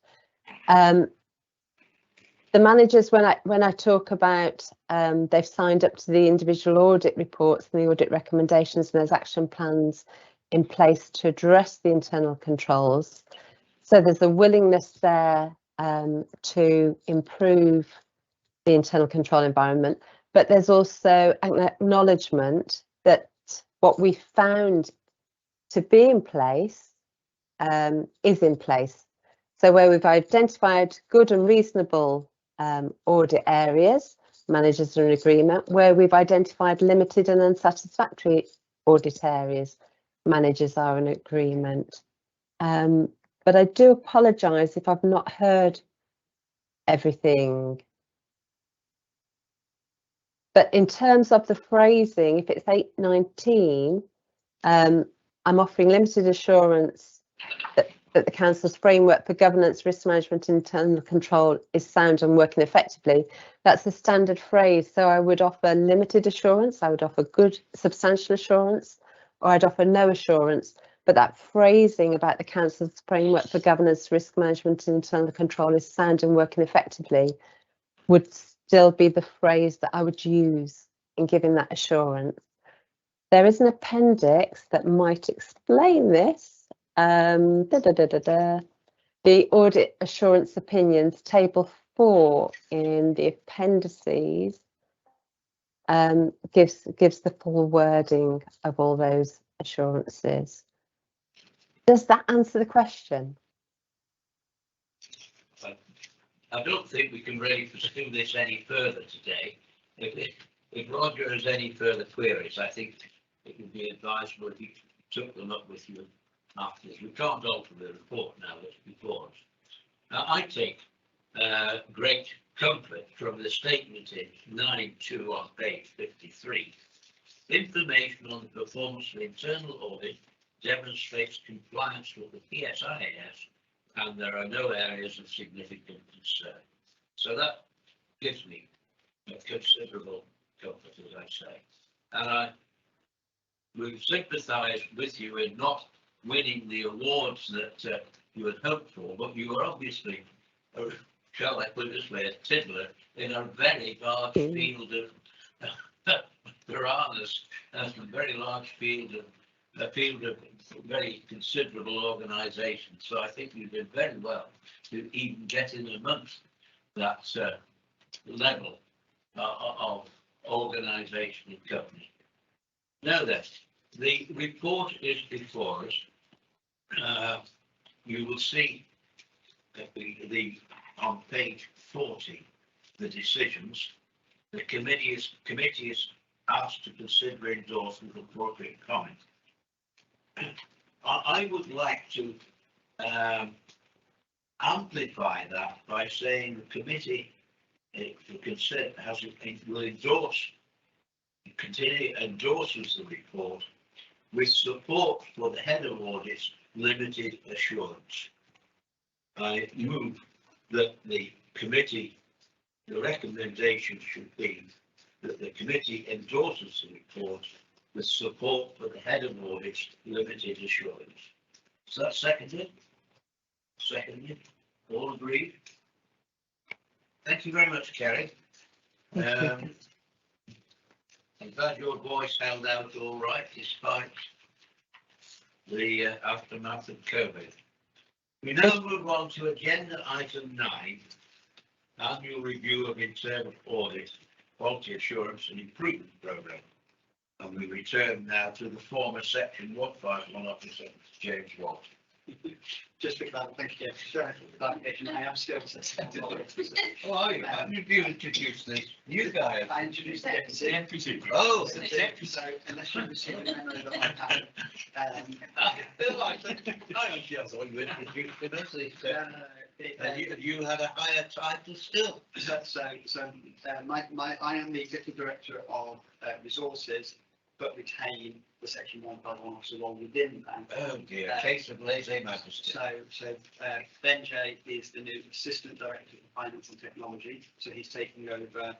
The managers, when I talk about they've signed up to the individual audit reports and the audit recommendations, and there's action plans in place to address the internal controls. So there's a willingness there to improve the internal control environment, but there's also an acknowledgement that what we found to be in place is in place. So where we've identified good and reasonable audit areas, managers are in agreement. Where we've identified limited and unsatisfactory audit areas, managers are in agreement. But I do apologise if I've not heard everything. But in terms of the phrasing, if it's 819, I'm offering limited assurance that the Council's framework for governance, risk management and internal control is sound and working effectively. That's the standard phrase. So I would offer limited assurance, I would offer good substantial assurance, or I'd offer no assurance. But that phrasing about the Council's framework for governance, risk management and internal control is sound and working effectively would still be the phrase that I would use in giving that assurance. There is an appendix that might explain this. The audit assurance opinions, table 4 in the appendices. gives the full wording of all those assurances. Does that answer the question? I don't think we can really pursue this any further today. If Roger has any further queries, I think it would be advisable if you took them up with you afterwards. We can't alter the report now that's before us. Now, I take great comfort from the statement in 9.2 on page 53. Information on the performance of internal audit demonstrates compliance with the PSIS, and there are no areas of significant concern. So that gives me a considerable comfort, as I say. And I will sympathise with you in not winning the awards that you had hoped for, but you were obviously, shall I put it this way, a tiddler in a very large field of piranhas, and a very large field of very considerable organisations. So I think you did very well to even get in amongst that level of organisation and company. Now then, the report is before us. You will see on page 40 the decisions. The committee is asked to consider endorsement of appropriate comment. I would like to amplify that by saying the committee endorses the report with support for the head of audit's limited assurance. I move that the recommendation should be that the committee endorses the report with support for the head of audit's limited assurance. Is that seconded? Seconded. All agreed? Thank you very much, Kerry. I'm glad your voice held out all right despite the aftermath of COVID. We now move on to agenda item 9, annual review of internal audit, quality assurance and improvement programme. And we return now to the former section 151 officer, James Watt. Just for clarification, I am still. Oh, are you? You introduced the new guy. I introduced the deputy. Oh, So unless you receive a memo that I had, I thought you introduced him as the, you had a higher title still. I am the executive director of resources, but retain the section 151 officer role within that. Oh dear, case of lèse-majesty. So Ben J is the new assistant director of finance and technology. So he's taking over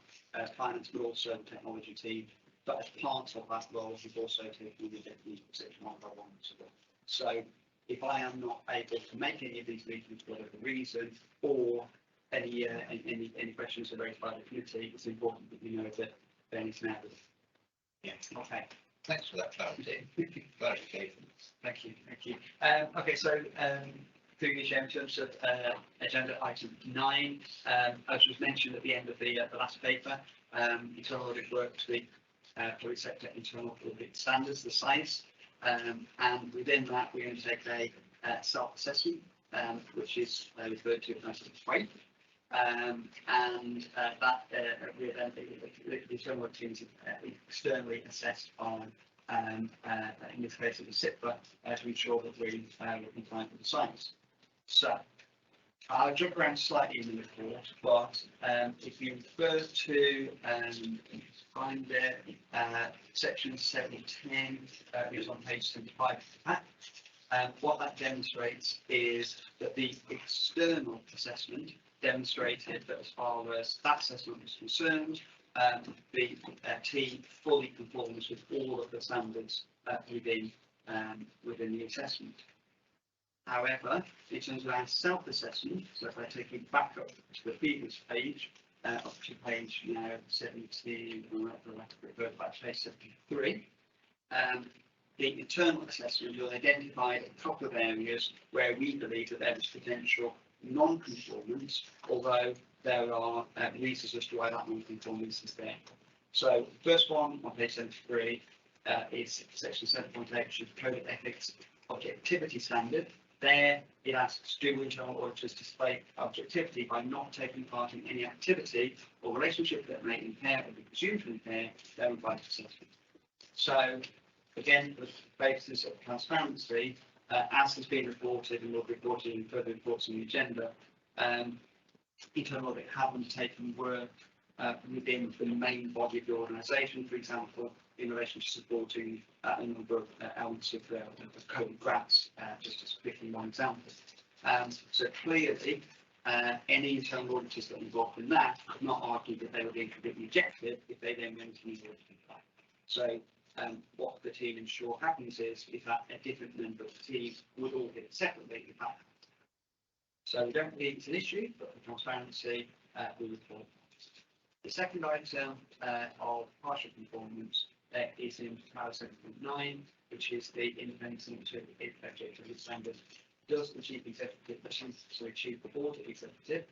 finance, but also the technology team. But as part of that role, he's also taking the deputy section 151 officer role. So if I am not able to make any of these meetings for whatever reason, or any questions are raised by the committee, it's important that you know that Ben is now. Yeah. Okay. Thanks for that clarification. Thank you. Okay, so through the chair, in terms of agenda item 9, as was mentioned at the end of the last paper, internal audit work to the public sector internal audit standards, the SICE, and within that we undertake a self-assessment, which is referred to as a FRAPE. That the internal audit team is externally assessed on, in this case of the SIPRA, to ensure that we are compliant with the science. So I'll jump around slightly in the report, but if you refer to find there, section 710 is on page 75 of the pack. What that demonstrates is that the external assessment demonstrated that as far as that assessment was concerned, the team fully conforms with all of the standards within the assessment. However, in terms of our self-assessment, so if I take you back up to the previous page, up to page now 17, refer back to page 73, the internal assessment will identify a couple of areas where we believe that there is potential non-conformance, although there are reasons as to why that non-conformance is there. So the first one on page 73 is section 7.8, which is Code of Ethics Objectivity Standard. There it asks, do internal auditors display objectivity by not taking part in any activity or relationship that may impair or be presumed to impair their advice assessment. So again, the basis of transparency, as has been reported and will be reported in further reports on the agenda, internal audit have undertaken work within the main body of the organisation, for example, in relation to supporting a number of elements of code grants, just as quickly one example. So clearly, any internal auditors that are involved in that could not argue that they were being completely rejected if they then went to the auditing plan. So what the team ensure happens is that a different member of the team would audit separately if that happened. So we don't believe it's an issue, but for transparency, we report. The second item of partial conformance is in paragraph 7.9, which is the independent signature objective standard. Does the chief executive, chief board executive,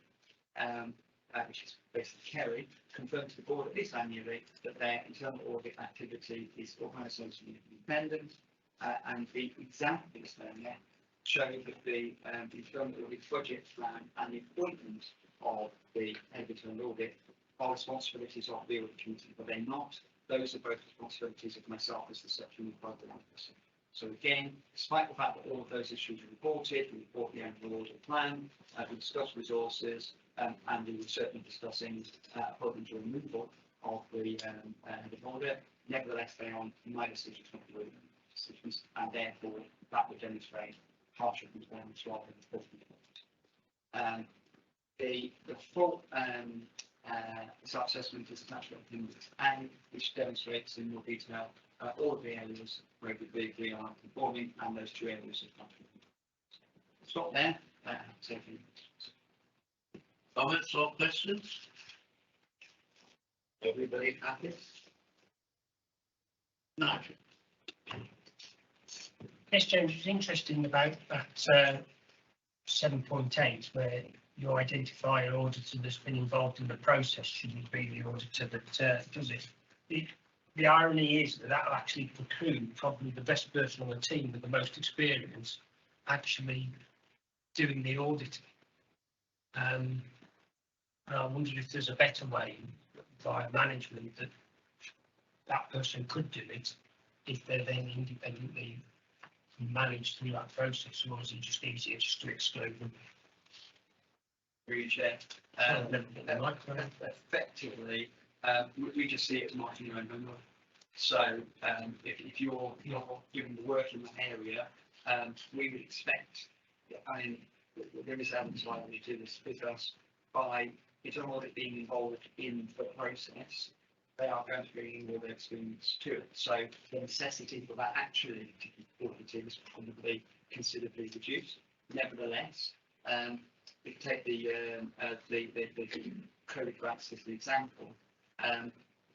which is basically Kerry, confirm to the board at least annually that their internal audit activity is organisationally independent, and the examples there show that the internal audit budget plan and the appointment of the head of internal audit are responsibilities of the audit committee, but they're not. Those are both responsibilities of myself as the section program officer. So again, despite the fact that all of those issues are reported, we report the annual audit plan, we discuss resources, and we were certainly discussing appointment or removal of the head of audit. Nevertheless, they are my decisions, not the audit decisions, and therefore that would demonstrate partial conformance rather than full conformance. The full self-assessment is attached to Appendix A, which demonstrates in more detail all of the areas where we are conforming and those two areas of conformity. Stop there. Comments or questions? Everybody happy? Nigel. Yes, James, it's interesting about that 7.8, where you identify an auditor that's been involved in the process shouldn't be the auditor that does it. The irony is that will actually preclude probably the best person on the team with the most experience actually doing the auditing. And I wondered if there's a better way via management that that person could do it if they're then independently managed through that process, or is it just easier just to exclude them? Chair. Effectively, we just see it as marking your own number. So if you're given the work in that area, we would expect, I mean, there is elements like we do this with us by internal audit being involved in the process. They are going to bring all their experience to it. So the necessity for that actually to be audited is probably considerably reduced. Nevertheless, if you take the code grants as the example,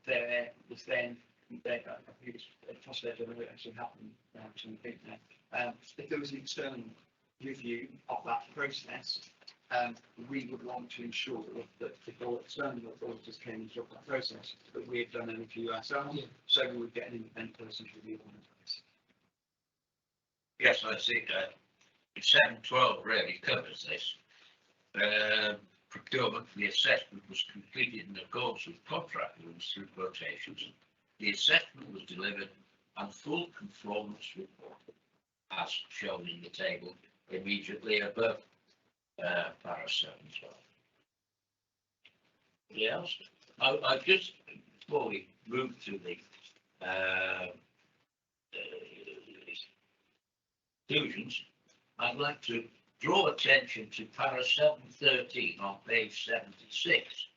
there was then I think it's possible that actually happened, which I think now. If there was an external review of that process, we would want to ensure that before external auditors came into that process, that we had done a review ourselves, so we would get an independent person to review on the process. Yes, I see that. 7.12 really covers this. Procurement for the assessment was completed in accordance with contract rules through quotations. The assessment was delivered and full conformance report, as shown in the table immediately above para 7.12. Yes, I just, before we move to the conclusions, I'd like to draw attention to para 7.13 on page 76,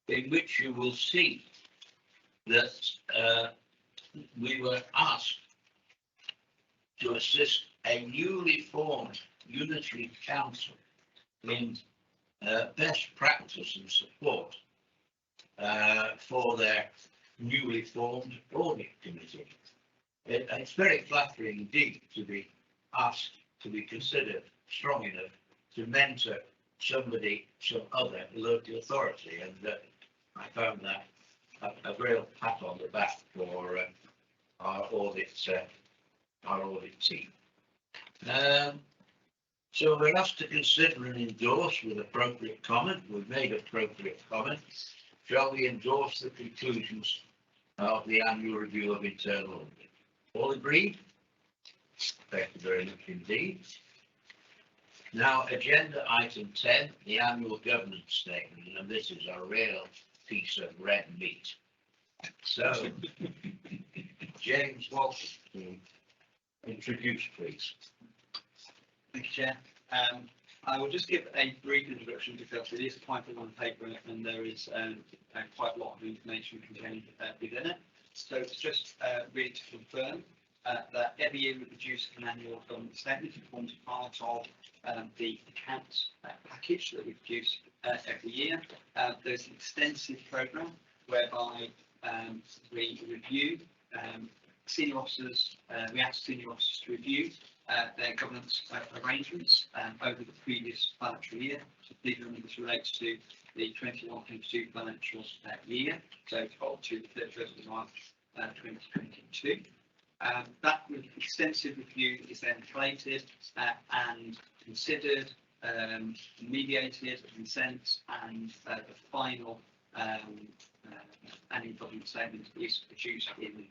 in which you will see that we were asked to assist a newly formed unitary council in best practice and support for their newly formed audit committee. It's very flattering indeed to be asked to be considered strong enough to mentor somebody, some other local authority, and I found that a real pat on the back for our audit team. So we're asked to consider and endorse with appropriate comment. We've made appropriate comment. Shall we endorse the conclusions of the annual review of internal audit? All agreed? Thank you very much indeed. Now, agenda item 10, the annual governance statement, and this is a real piece of red meat. So, James Walton, to introduce, please. Thank you, Chair. I will just give a brief introduction because it is quite a long paper and there is quite a lot of information contained within it. So it's just really to confirm that every year we produce an annual governance statement. It forms part of the accounts package that we produce every year. There's an extensive programme whereby we review senior officers, we ask senior officers to review their governance arrangements over the previous financial year. So these relates to the 21-22 financial year, so up to the 31st of March 2022. That extensive review is then collated and considered, mediated, consent, and the final annual governance statement is produced in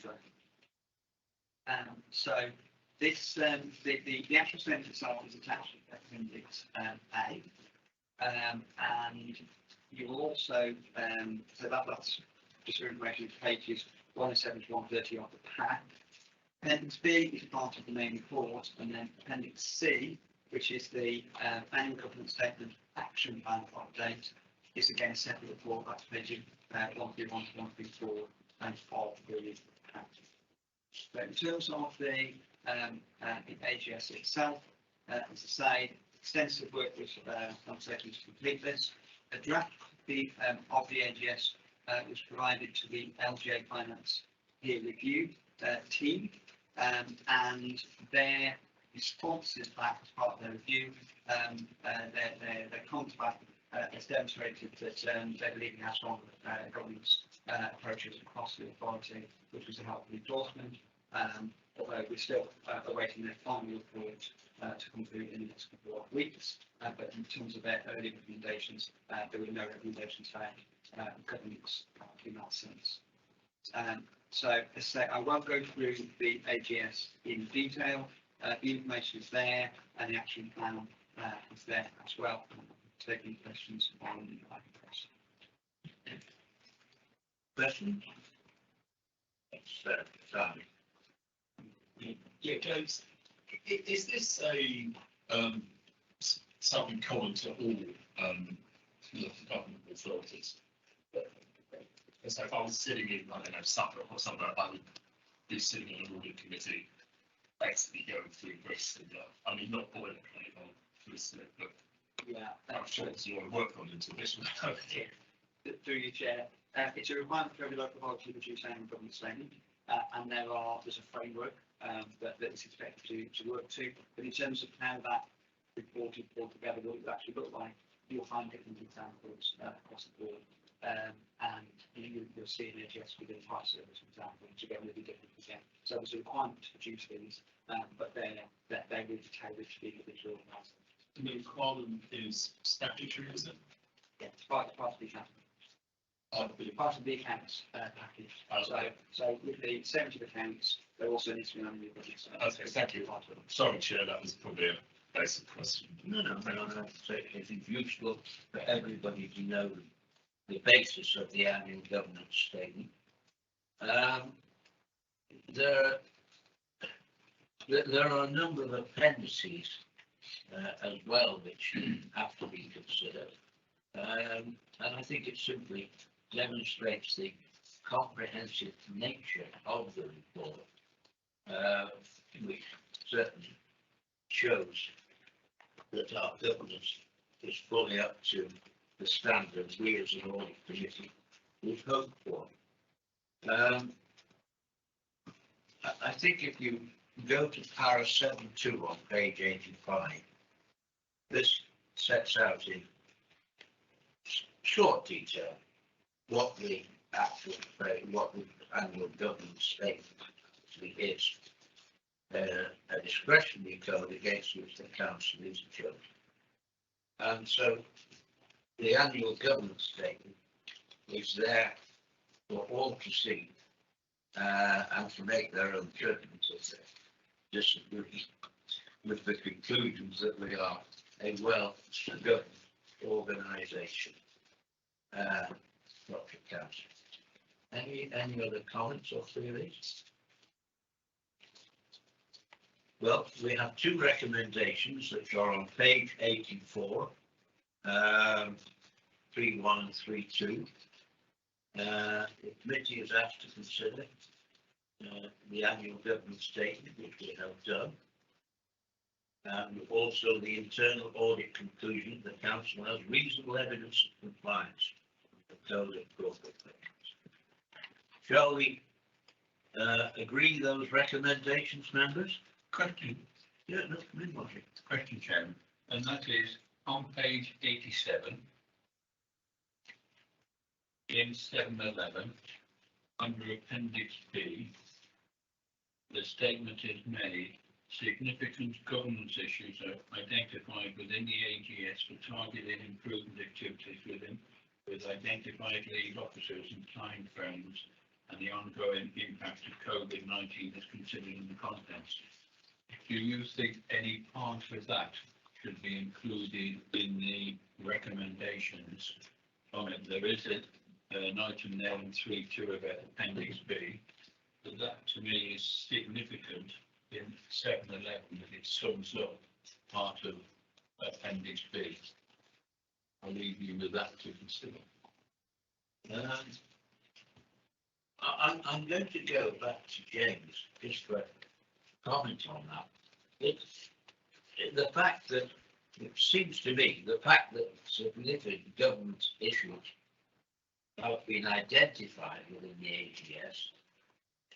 draft. So this the actual statement itself is attached to Appendix A, and you will also so that's just for information, pages 107 to 130 of the pack. Appendix B is part of the main report, and then Appendix C, which is the annual governance statement action plan update, is again a separate report. That's pages 131 to 134 and of the pack. But in terms of the AGS itself, as I say, extensive work was undertaken to complete this. A draft copy of the AGS was provided to the LGA Finance Peer Review team, and their responses back as part of their review, their comments back has demonstrated that they believe in our strong governance approaches across the authority, which was a helpful endorsement. Although we're still awaiting their final report to come through in the next couple of weeks. But in terms of their early recommendations, there were no recommendations found governance in that sense. So as I say, I won't go through the AGS in detail. The information is there and the action plan is there as well. Taking questions on the Questions? Simon. Yeah, James, is this a something common to all local government authorities? So if I was sitting in, I don't know, Suffolk or somewhere, I would be sitting on an audit committee, basically going through risks and I mean, not boilerplate on this, but yeah, I'm sure it's your work on until this one. Through your chair, it's a requirement for every local authority to produce annual government statement, and there's a framework that is expected to work to. But in terms of how that report is pulled together, what it actually look like, you'll find different examples across the board, and you'll see an AGS within the fire service, for example, which again will be different again. So there's a requirement to produce things, but they're really tailored to the individual organisation. The requirement is statutory, is it? Yeah, it's part of the account. Part of the accounts package. Okay. So with the 70 accounts, there also needs to be an annual budget. Okay, thank you. Sorry, Chair, that was probably a basic question. No. So I think useful for everybody to know the basis of the annual governance statement. There are a number of appendices as well which have to be considered, and I think it simply demonstrates the comprehensive nature of the report, which certainly shows that our governance is fully up to the standards we as an audit committee would hope for. I think if you go to para 7.2 on page 85, this sets out in short detail what the actual, what the annual government statement actually is. A discretionary code against which the council is judged. And so the annual government statement is there for all to see and to make their own judgments if they disagree with the conclusions that we are a well-governed organisation. Dr. Council. Any other comments or theories? Well, we have two recommendations that are on page 84, 3.1 and 3.2. The committee is asked to consider the annual government statement, which we have done, and also the internal audit conclusion that the council has reasonable evidence of compliance with the code of corporate governance. Shall we agree those recommendations, members? Question. Yeah, no, come in, Martin. Question, Chairman, and that is on page 87 in 711 under Appendix B. The statement is made. Significant governance issues are identified within the AGS for targeted improvement activities with identified lead officers and time frames, and the ongoing impact of COVID-19 is considered in the contents. Do you think any part of that should be included in the recommendations from it? There is an item there in 3.2 about Appendix B, but that to me is significant in 711 that it sums up part of Appendix B. I'll leave you with that to consider. I'm going to go back to James just for a comment on that. It's the fact that it seems to me the fact that significant government issues have been identified within the AGS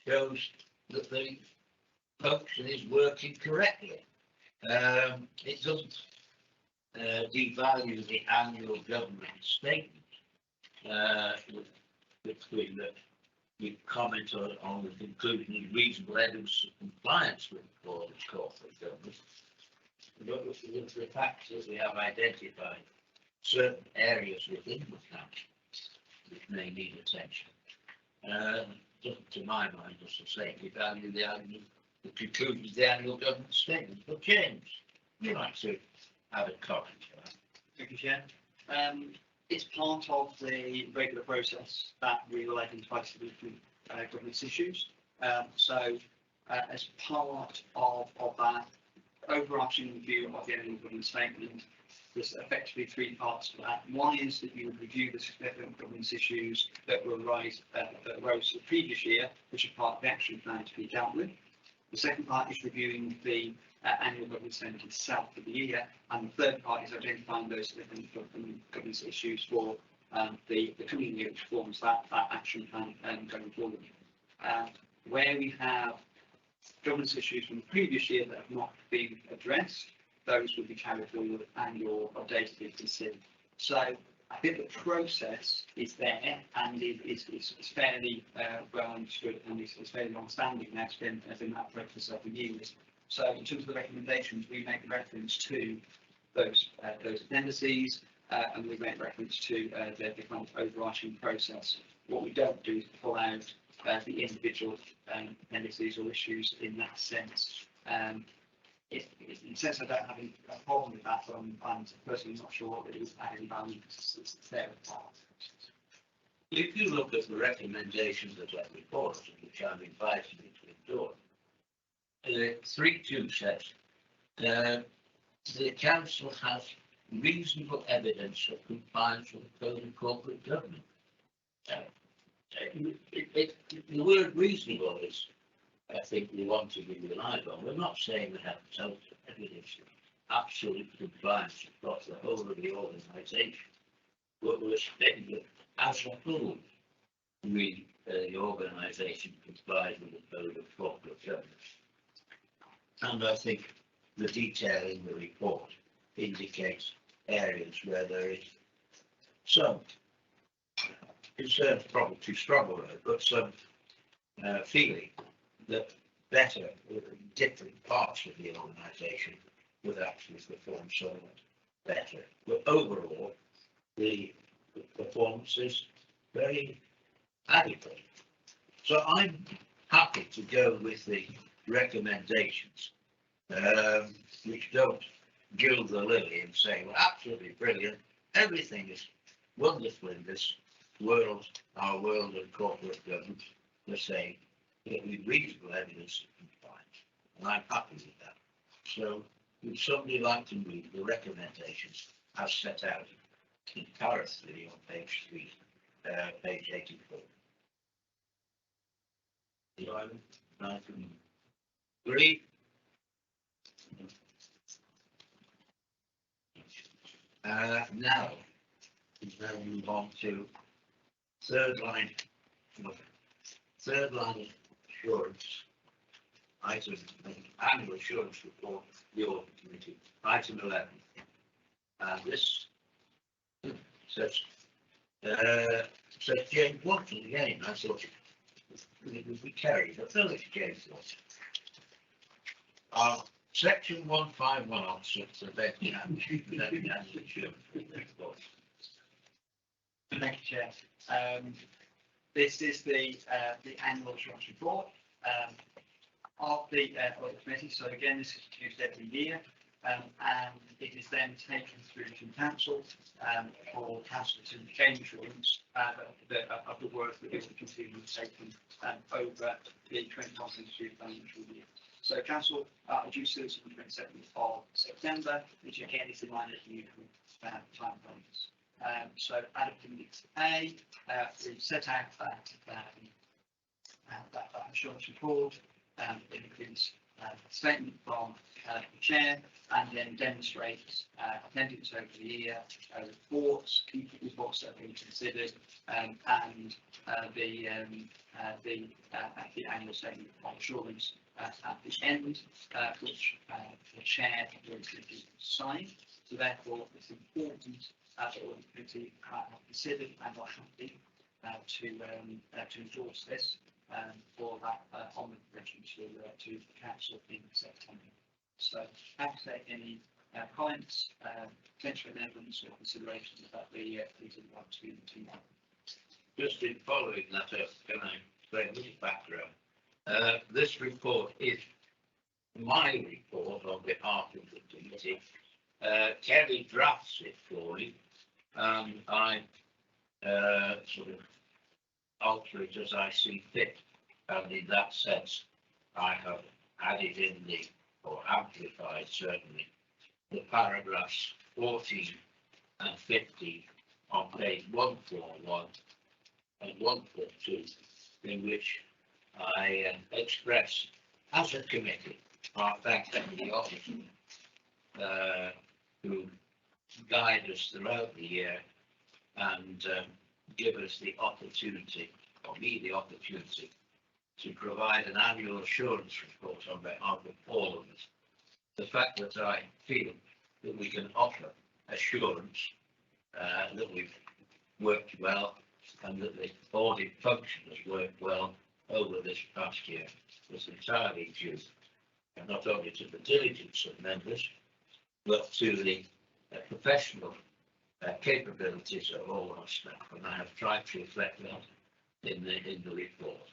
shows that the function is working correctly. It doesn't devalue the annual government statement, between that we comment on the conclusion of reasonable evidence of compliance with the Board of Corporate Governance. But with the fact that we have identified certain areas within the council which may need attention, doesn't, to my mind, as I say, devalue the conclusion of the annual government statement. But James, would you like to have a comment? Thank you, Chair. It's part of the regular process that we will identify significant governance issues. As part of that overarching review of the annual governance statement, there's effectively three parts to that. One is that you would review the significant governance issues that arose the previous year, which are part of the action plan to be dealt with. The second part is reviewing the annual governance statement itself for the year, and the third part is identifying those significant governance issues for the coming year, which forms that action plan going forward. Where we have governance issues from the previous year that have not been addressed, those will be carried forward and or updated if considered. So I think the process is there and it's fairly well understood and it's fairly long-standing now. It's been that process over years. So in terms of the recommendations, we make reference to those appendices and we make reference to the kind of overarching process. What we don't do is pull out the individual appendices or issues in that sense. In a sense, I don't have a problem with that, but I'm personally not sure that it is adding value because it's there. If you look at the recommendations that are reported, which I'm inviting you to endure, 3.2 says the council has reasonable evidence of compliance with the Code of Corporate Governance. The word reasonable is, I think, we want to be relied on. We're not saying we have total evidence of absolute compliance across the whole of the organisation, but we're saying that as a whole, the organisation complies with the Code of Corporate Governance. And I think the detail in the report indicates areas where there is some concern's probably too strong a word, but some feeling that better, different parts of the organisation would actually perform somewhat better. But overall, the performance is very adequate. So I'm happy to go with the recommendations, which don't gild the lily and say, well, absolutely brilliant, everything is wonderful in this world, our world of corporate governance. They're saying that with reasonable evidence of compliance, and I'm happy with that. So would somebody like to move the recommendations as set out in paragraph 3 on page 3, page 84? Simon, I can agree. Now move on to third line assurance. Item annual assurance report, the audit committee, item 11. This says James Watson again. I thought it would be carried. I thought it's James Watson. Section 151 officer to vet the annual assurance report. Thank you, Chair. This is the annual assurance report of the audit committee. So again, this is produced every year, and it is then taken through to council for council to gain assurance of the work that is continuing taken over the 2022 financial year. So council are due to this on the 27th of September, which again is in line with the usual time frames. So Appendix A, we've set out that assurance report. It includes a statement from the chair, and then demonstrates attendance over the year, reports, key reports that have been considered, and the annual statement of assurance at the end, which the chair will sign. So therefore, it's important that the audit committee have considered and are happy to endorse this for that on the provision to the council in September. So, happy to take any comments, potential amendments or considerations that the committee would like to know. Just in following that up, can I explain a little background? This report is my report on behalf of the committee. Kelly drafts it for me, and I sort of alter it as I see fit. And in that sense, I have added in or amplified certainly, the paragraphs 14 and 15 on page 141 and 142, in which I express, as a committee, our thanks to the officer who guide us throughout the year and give us the opportunity, or me the opportunity, to provide an annual assurance report on behalf of all of us. The fact that I feel that we can offer assurance that we've worked well and that the audit function has worked well over this past year was entirely due not only to the diligence of members, but to the professional capabilities of all our staff, and I have tried to reflect that in the report.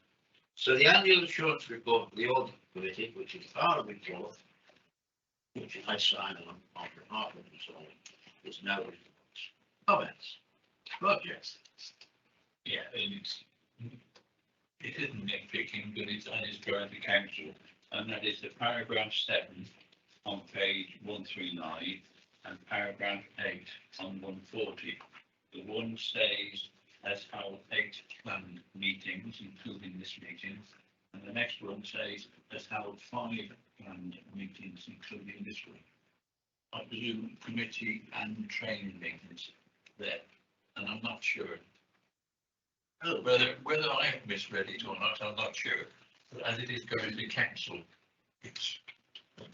So the annual assurance report of the audit committee, which is our report, which I sign on behalf of the audit, is now reports. Comments? Projects? Yeah, and it isn't nitpicking, but it's going to council, and that is the paragraph 7 on page 139 and paragraph 8 on 140. The one says has held 8 planned meetings, including this meeting, and the next one says has held 5 planned meetings, including this one. I presume committee and training meetings there, and I'm not sure. Whether I have misread it or not, I'm not sure. But as it is going to council, it's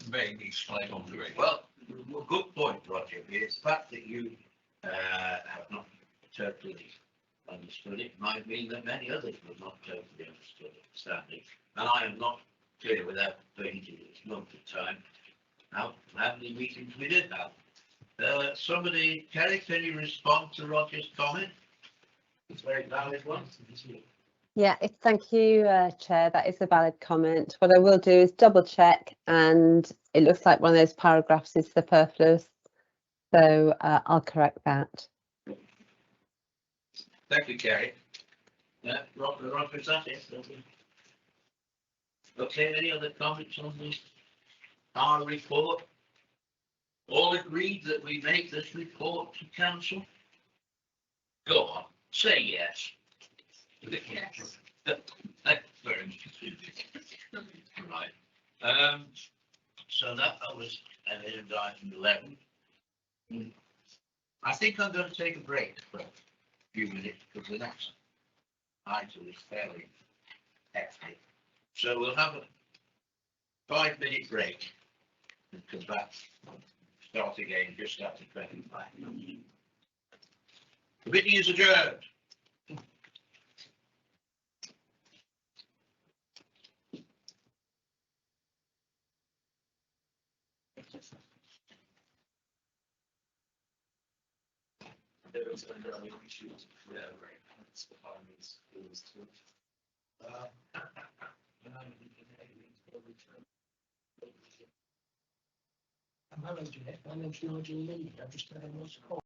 maybe slight alteration. Well, good point, Roger. It's the fact that you have not totally understood it might mean that many others will not totally understand it. And I am not clear without going into this month of time how many meetings we did have. Somebody, Kerry, can you respond to Roger's comment? It's a very valid one. Yeah, thank you, Chair. That is a valid comment. What I will do is double check, and it looks like one of those paragraphs is superfluous. So I'll correct that. Thank you, Kerry. Yeah, Roger, is that it? Okay, any other comments on our report? All agreed that we make this report to council? Go on, say yes. Yes. That's very much. Right. So that was item 11. I think I'm going to take a break for a few minutes because the next item is fairly hefty. So we'll have a 5-minute break and come back, start again just after 25. The meeting is adjourned. Hello, Jeanette. My name's Nigel Lee. I'm just having a call.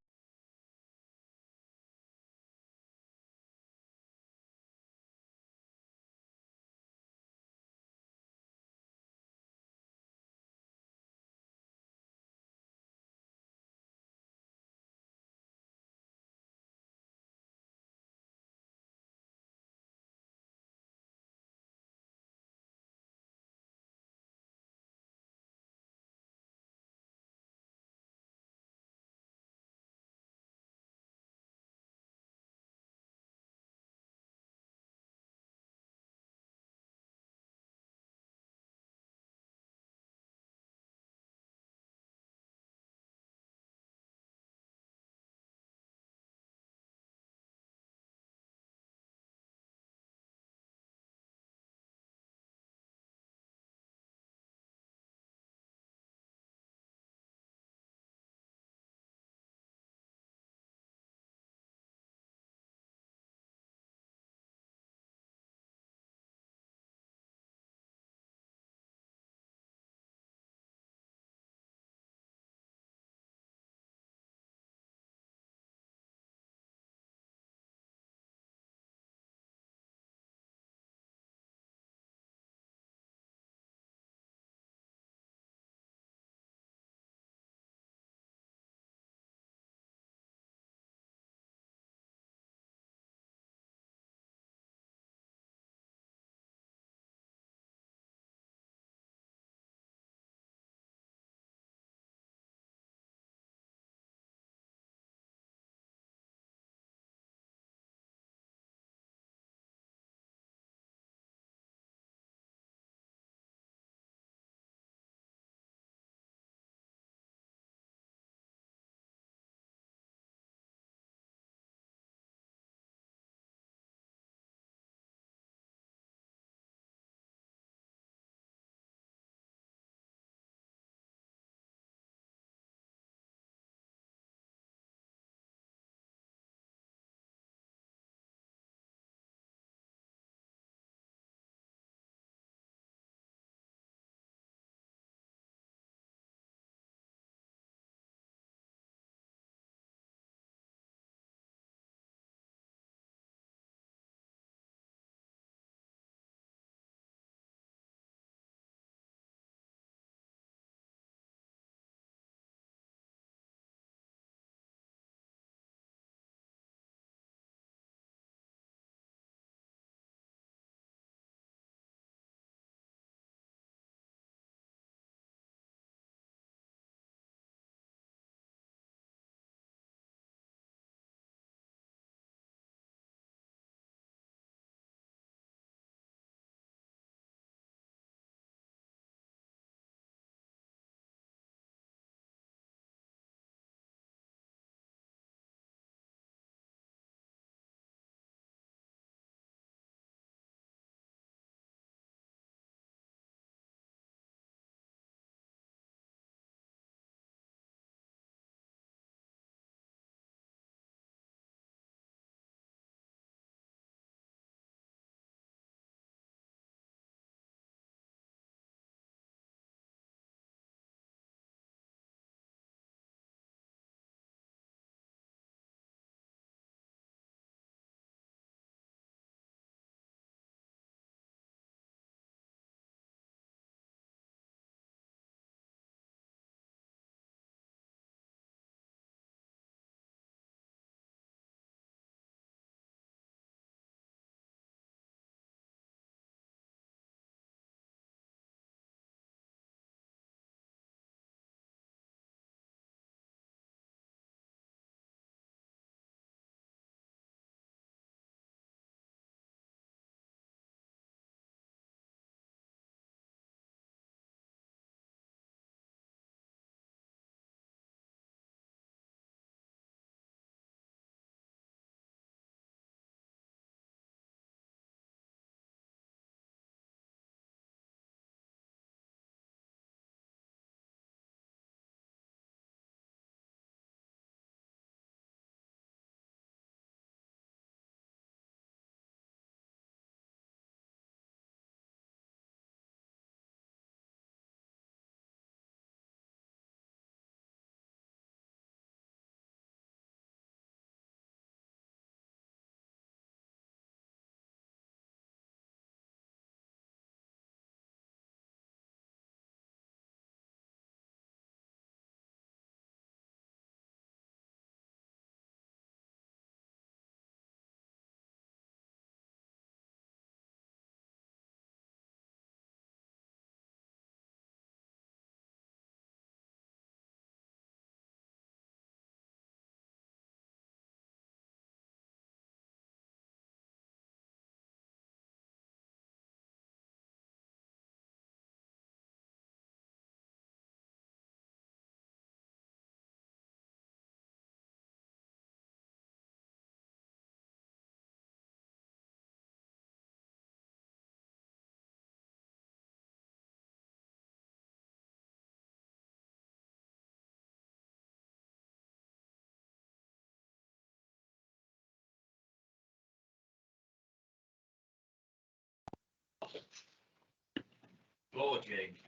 Floor, James.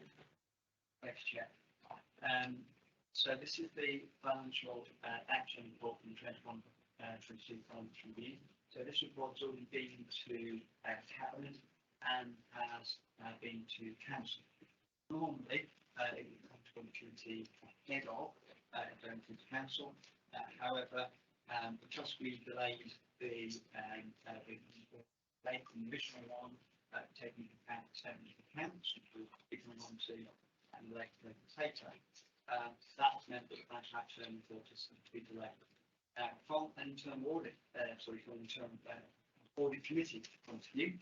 Thanks, Chair. So this is the financial action report from 21-22 financial review. So this report's already been to Cabinet and has been to Council. Normally, it would come to the committee ahead of going to Council. However, because we delayed the original one, taking account accounts, which we'll be coming on to later that has meant that the financial action report is to be delayed. From an internal audit, from internal audit committee point of view,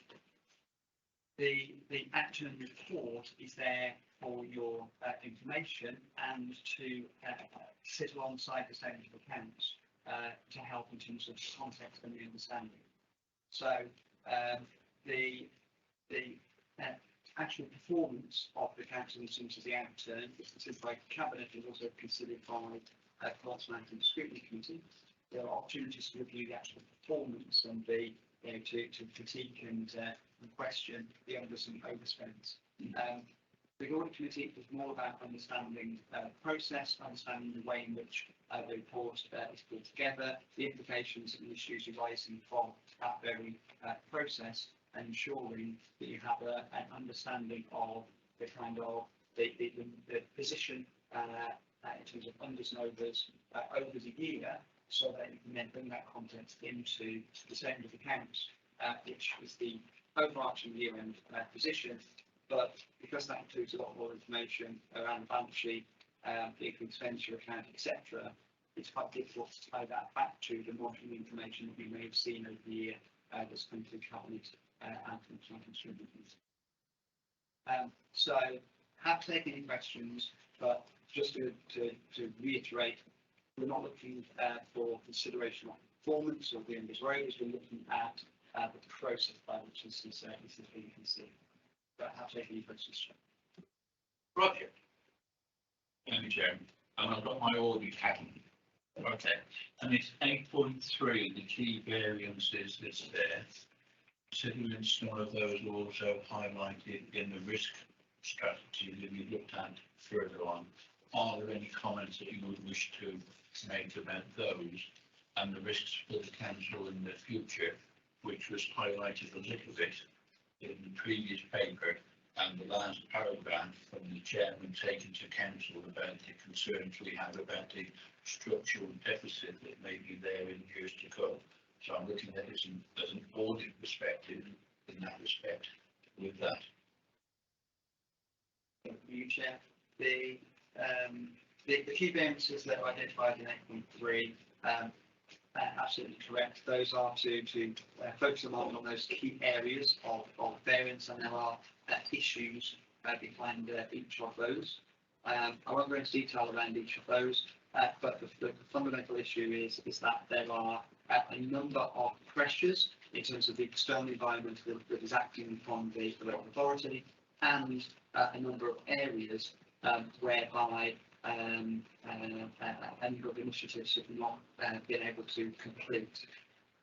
the action report is there for your information and to sit alongside the statement of accounts to help in terms of context and the understanding. So the actual performance of the council in terms of the outturn is considered by Cabinet and also considered by Content and Scrutiny Committee. There are opportunities to review the actual performance and to critique and question the unders and overspends. The audit committee is more about understanding the process, understanding the way in which the report is put together, the implications and issues arising from that very process, and ensuring that you have an understanding of the kind of the position in terms of unders and overs over the year, so that you can then bring that context into the statement of accounts, which is the overarching year-end position. But because that includes a lot more information around the balance sheet, the expenditure account, etc., it's quite difficult to tie that back to the modelling information that you may have seen over the year that's come through Cabinet and from Content. So, have taken any questions, but just to reiterate, we're not looking for consideration of performance or the end roads. We're looking at the process by which this is being considered. But have taken any questions. Roger. Thank you, Chairman. And I've got my audit hat on. Okay. And it's 8.3, the key variances that's there. Considering some of those are also highlighted in the risk strategy that we looked at further on, are there any comments that you would wish to make about those and the risks for the council in the future, which was highlighted a little bit in the previous paper and the last paragraph from the chairman taken to council about the concerns we have about the structural deficit that may be there in years to come. So I'm looking at it as an audit perspective in that respect with that. Thank you, Chair. The key variances that are identified in 8.3, absolutely correct. Those are to focus on those key areas of variance, and there are issues behind each of those. I won't go into detail around each of those, but the fundamental issue is that there are a number of pressures in terms of the external environment that is acting upon the local authority, and a number of areas whereby a number of initiatives have not been able to complete.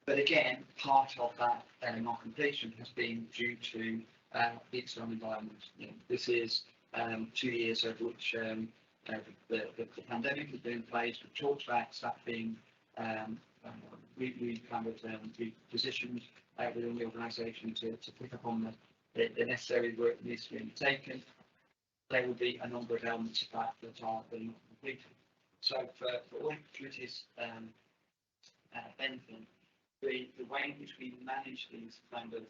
But again, part of that non-completion has been due to the external environment. This is 2 years over which the pandemic has been in place. We've talked about staff being we kind of positioned within the organisation to pick up on the necessary work that needs to be undertaken. There will be a number of elements of that that are being completed. So for all committees benefit, the way in which we manage these kind of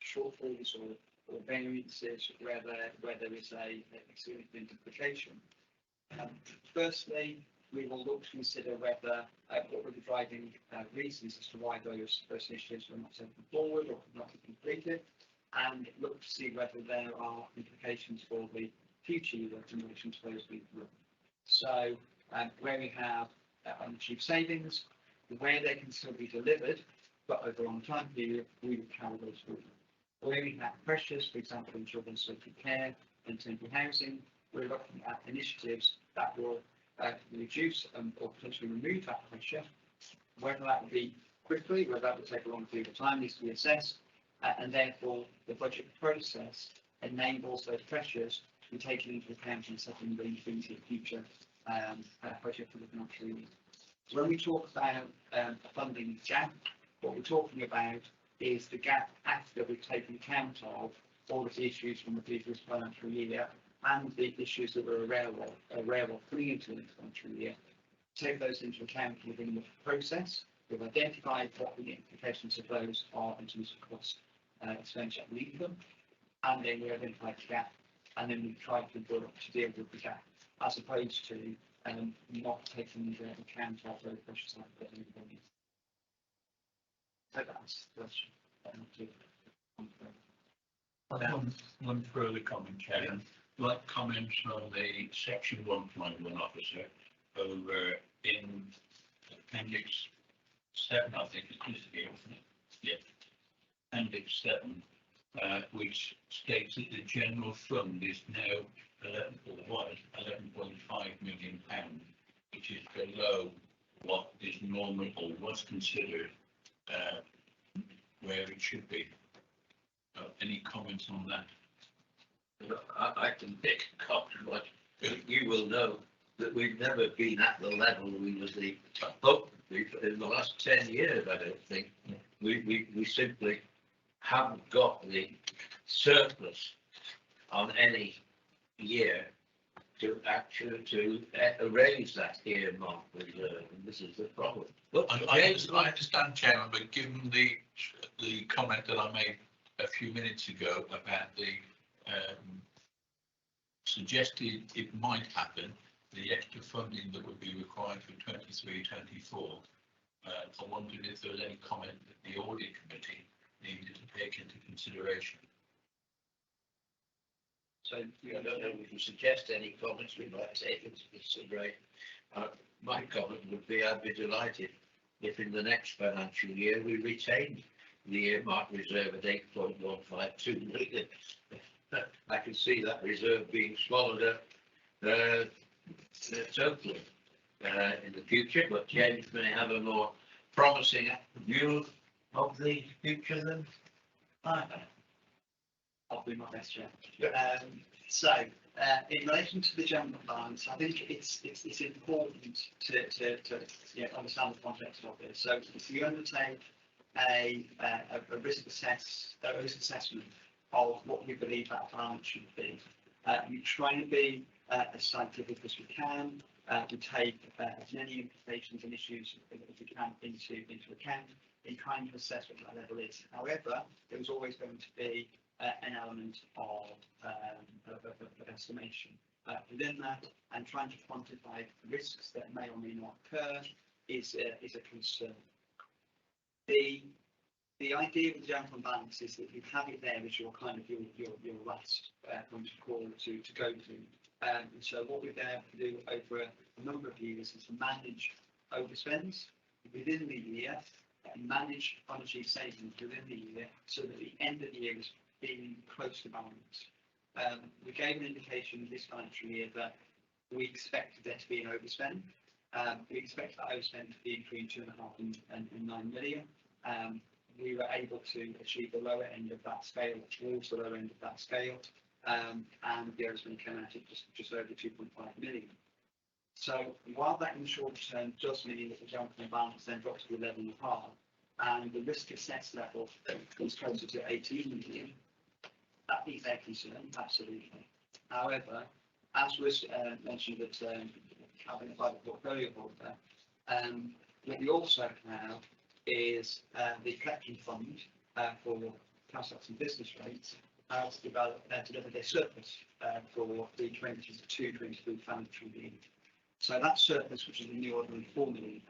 shortfalls or variances where there is a significant implication. Firstly, we will look to consider whether what were the driving reasons as to why those initiatives were not taken forward or not completed, and look to see whether there are implications for the future year in relation to those being run. So where we have unachieved savings, where they can still be delivered, but over a long time period, we will carry those forward. Where we have pressures, for example, in children's social care and temporary housing, we're looking at initiatives that will reduce or potentially remove that pressure. Whether that will be quickly, whether that will take a long period of time, needs to be assessed. and therefore the budget process enables those pressures to be taken into account in setting the future budget for the financial year. So when we talk about a funding gap, what we're talking about is the gap after we've taken account of all of the issues from the previous financial year and the issues that were aware of coming into the financial year. Take those into account within the process. We've identified what the implications of those are in terms of cost, expenditure and income, and then we identify the gap, and then we try to deal with the gap, as opposed to not taking into account of those pressures like that. So that's the question. One further comment, Chairman. Like comments on the section 1.1 officer over in appendix 7, I think it is here, isn't it? Yeah. Appendix 7, which states that the general fund is now 11.5 million pounds, which is below what is normal or was considered where it should be. Any comments on that? I can pick up what you will know that we've never been at the level we was hoped in the last 10 years. I don't think we simply haven't got the surplus on any year to actually raise that earmark reserve, and this is the problem. But I understand, Chairman, but given the comment that I made a few minutes ago about the suggested it might happen, the extra funding that would be required for 23-24, I wondered if there was any comment that the audit committee needed to take into consideration. So I don't know if you suggest any comments we might take into consideration. My comment would be I'd be delighted if in the next financial year we retained the earmark reserve at 8.152 million. I can see that reserve being swallowed up totally in the future, but James may have a more promising view of the future than I have. I'll do my best, Chair. In relation to the general balance, I think it's important to understand the context of this. So if you undertake a risk assessment of what we believe that balance should be, we try and be as scientific as we can. We take as many implications and issues as we can into account in trying to assess what that level is. However, there was always going to be an element of estimation within that, and trying to quantify risks that may or may not occur is a concern. The idea of the general fund balance is that you have it there as your kind of your last point of call to go to. And so what we're there to do over a number of years is to manage overspends within the year and manage budgetary savings within the year, so that the end of the year is being close to balance. We gave an indication this financial year that we expected there to be an overspend. We expect that overspend to be between 2.5 and 9 million. We were able to achieve the lower end of that scale, towards the lower end of that scale, and the overspend came out at just over 2.5 million. So while that in the short term does mean that the general fund balance then drops to 11.5, and the risk assessed level is closer to 18 million, that is a concern, absolutely. However, as was mentioned at Calvin by the portfolio holder, what we also have is the collection fund for council tax and business rates has delivered a surplus for the 22-23 financial year. So that surplus, which is in the order of £4 million,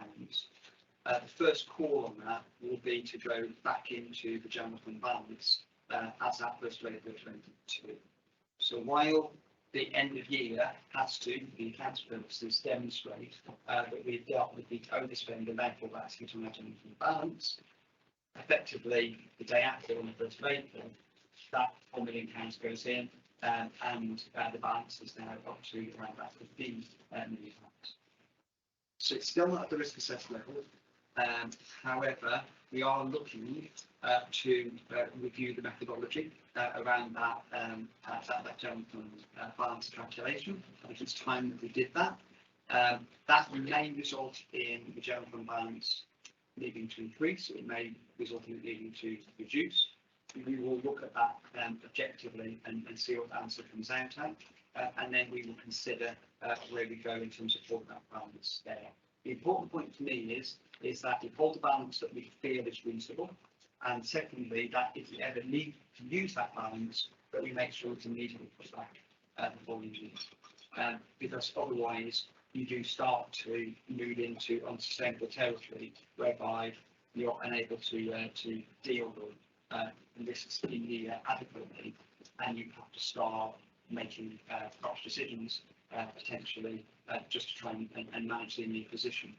the first call on that will be to go back into the general fund balance as at 1st of April 2022. So while the end of year has to, for the accounts purposes, demonstrate that we've dealt with the overspend and therefore that's hit on our general fund balance, effectively the day after, on the 1st of April, that £4 million goes in, and the balance is now up to around about £15 million. So it's still not at the risk assessed level. However, we are looking to review the methodology around that general fund balance calculation. I think it's time that we did that. That may result in the general fund balance needing to increase. It may result in it needing to reduce. We will look at that objectively and see what the answer comes out at, and then we will consider where we go in terms of holding that balance there. The important point to me is that we hold the balance that we feel is reasonable, and secondly, that if we ever need to use that balance, that we make sure it's immediately put back the following year, because otherwise you do start to move into unsustainable territory whereby you're unable to deal with risks in the year adequately, and you have to start making harsh decisions potentially just to try and manage the new position.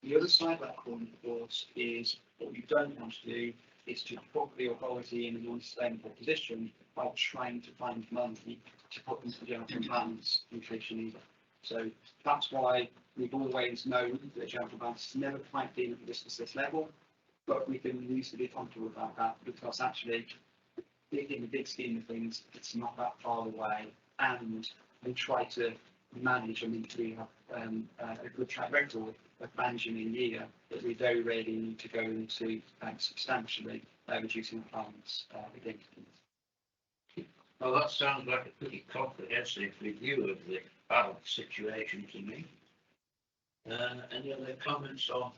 The other side of that coin, of course, is what we don't want to do is to put the authority in an unsustainable position by trying to find money to put into the general fund balance in case you need it. So that's why we've always known that the general fund balance has never quite been at this level, but we've been reasonably comfortable about that because actually, in the big scheme of things, it's not that far away, and we try to manage. I mean, we have a good track record of managing in a year, but we very rarely need to go into substantially reducing the balance against them. Well, that sounds like a pretty comprehensive review of the balance situation to me. Any other comments on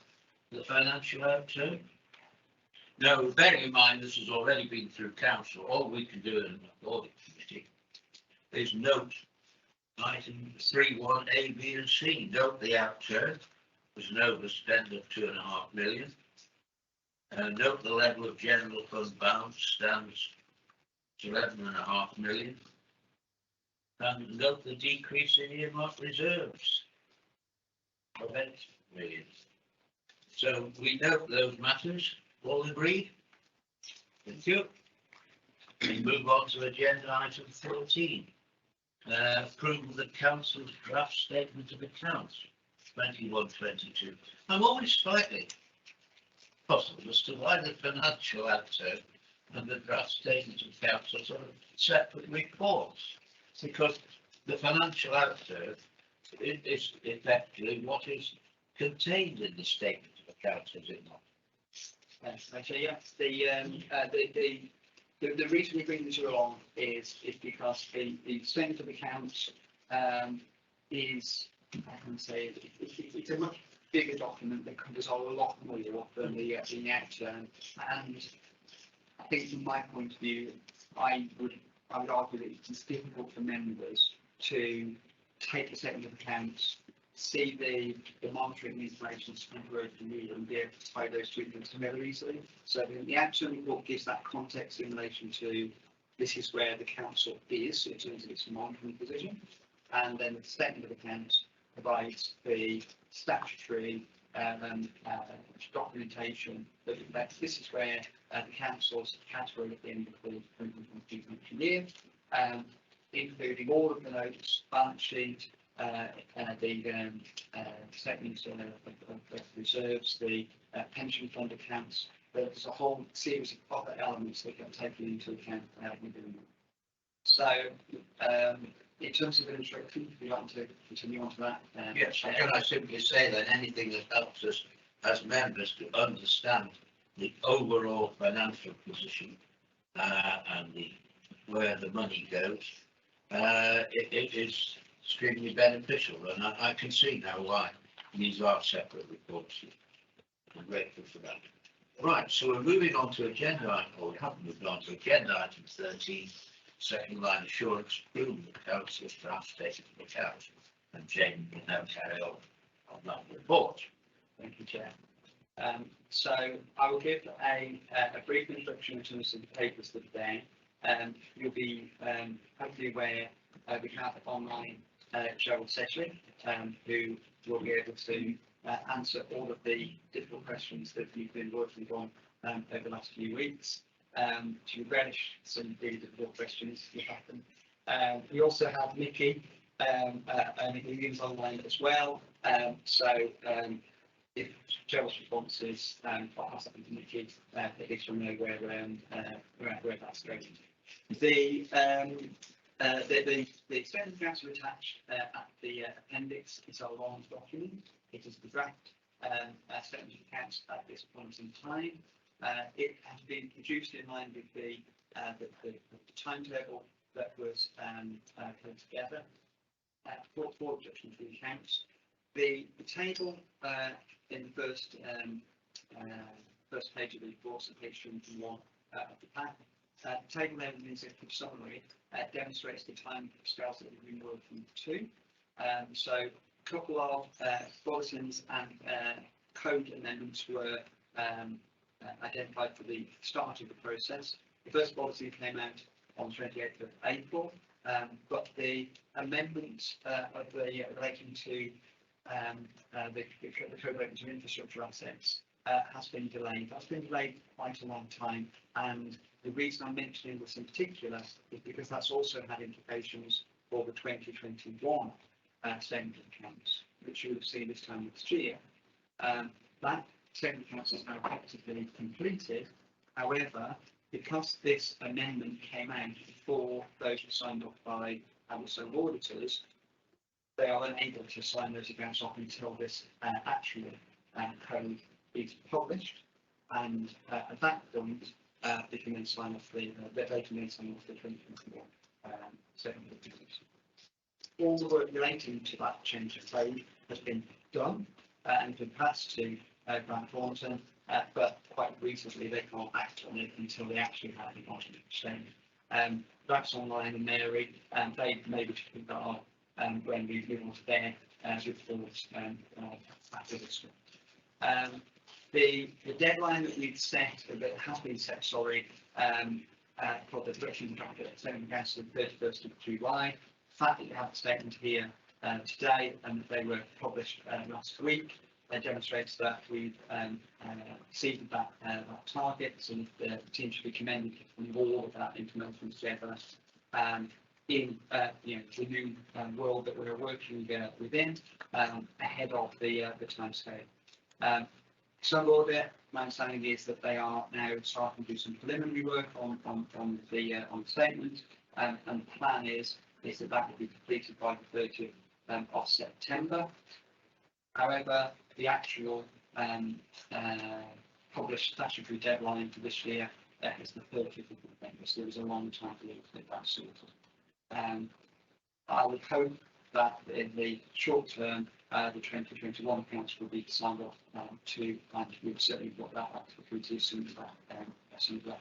the financial outturn? No, bearing in mind this has already been through council, all we can do in an audit committee is note item 3.1 A, B and C. Note the outturn was an overspend of 2.5 million. Note the level of general fund balance stands at 11.5 million. And note the decrease in earmarked reserves of 8 million. So we note those matters. All agreed? Thank you. We move on to agenda item 14. Approval of the council's draft statement of accounts 21-22. I'm always slightly puzzled as to why the financial outturn and the draft statement of accounts are sort of separate reports, because the financial outturn is effectively what is contained in the statement of accounts, is it not? Yes, actually, yes. The reason we bring this along is because the statement of accounts is, I can say, it's a much bigger document that covers a lot more than the outturn. And I think, from my point of view, I would argue that it's difficult for members to take the statement of accounts, see the monitoring information from you, and be able to tie those two things together easily. So the outturn report gives that context in relation to this is where the council is in terms of its monitoring position, and then the statement of accounts provides the statutory documentation that reflects this is where the council's category at the end of the 2022 financial year, including all of the notes, balance sheet, the statements of reserves, the pension fund accounts. There's a whole series of other elements that get taken into account within them. So, in terms of an introduction, if you want to continue on to that. Yes, can I simply say that anything that helps us as members to understand the overall financial position and where the money goes, it is extremely beneficial, and I can see now why these are separate reports. I'm grateful for that. Right, so we're moving on to agenda item, or we haven't moved on to agenda item 13, second line assurance, approval of council's draft statement of accounts, and Jane will now carry on that report. Thank you, Chair. So I will give a brief introduction in terms of the papers for today. You'll be hopefully aware we have online Cheryl Sedgley, who will be able to answer all of the difficult questions that you've been working on over the last few weeks. To relish some really difficult questions if you have them. We also have Nikki, who is online as well. So if Gerald's responses I'll pass that on to Nikki, at least you'll know where that's going. The expenditure accounts are attached at the appendix. It's our long document. It is the draft statement of accounts at this point in time. It has been produced in line with the timetable that was put together for production to the accounts. The table in the first page of the report, so page 21 of the pack, the table there in the executive summary demonstrates the time scales that we've been working to. So a couple of bulletins and code amendments were identified for the start of the process. The first bulletin came out on 28th of April, but the amendments of the relating to the code relating to infrastructure assets has been delayed. That's been delayed quite a long time, and the reason I'm mentioning this in particular is because that's also had implications for the 2021 statement of accounts, which you will have seen this time next year. That statement of accounts is now effectively completed. However, because this amendment came out before those were signed off by our auditors, they are unable to sign those accounts off until this actual code is published, and at that point they can then sign off the 2021 statement of accounts. All the work relating to that change of code has been done and been passed to Grant Thornton, but quite recently they can't act on it until they actually have the audit statement. That's online and Mary, and they may be to pick that up when we move on to their reports after this one. The deadline that we've set, that has been set, sorry, for the production of statement of accounts is the 31st of July. The fact that you have a statement here today and that they were published last week demonstrates that we've exceeded that target, and the team should be commended for all of that information together in the new world that we're working within ahead of the timescale. Some audit, my understanding is that they are now starting to do some preliminary work on the statement, and the plan is that will be completed by the 30th of September. However, the actual published statutory deadline for this year is the 30th of November, so there is a long time to get that sorted. I would hope that in the short term, the 2021 accounts will be signed off too, and we've certainly got that activity as soon as that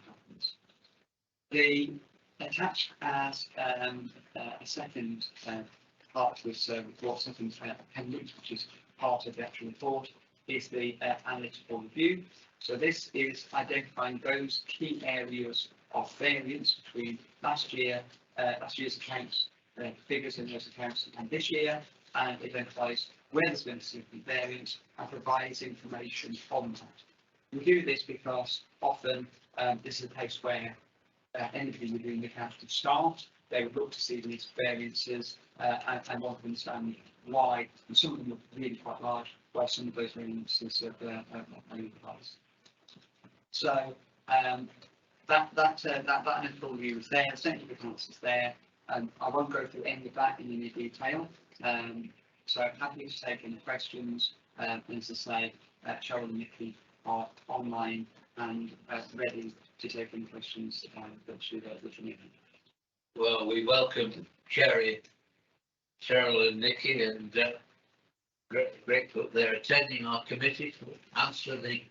happens. The attached as a second part of this report, second appendix, which is part of the actual report, is the analytical review. So this is identifying those key areas of variance between last year's accounts, figures in those accounts, and this year, and identifies where there's been a significant variance and provides information on that. We do this because often this is a case where anybody reviewing the accounts could start. They would look to see these variances and want to understand why, and some of them are really quite large, why some of those variances are only price. So that analytical review is there, the statement of accounts is there. I won't go through any of that in any detail. So I'm happy to take any questions. And as I say, Cheryl and Nikki are online and ready to take any questions that you need. Well, we welcome Cheryl and Nikki, and grateful they're attending our committee to answer the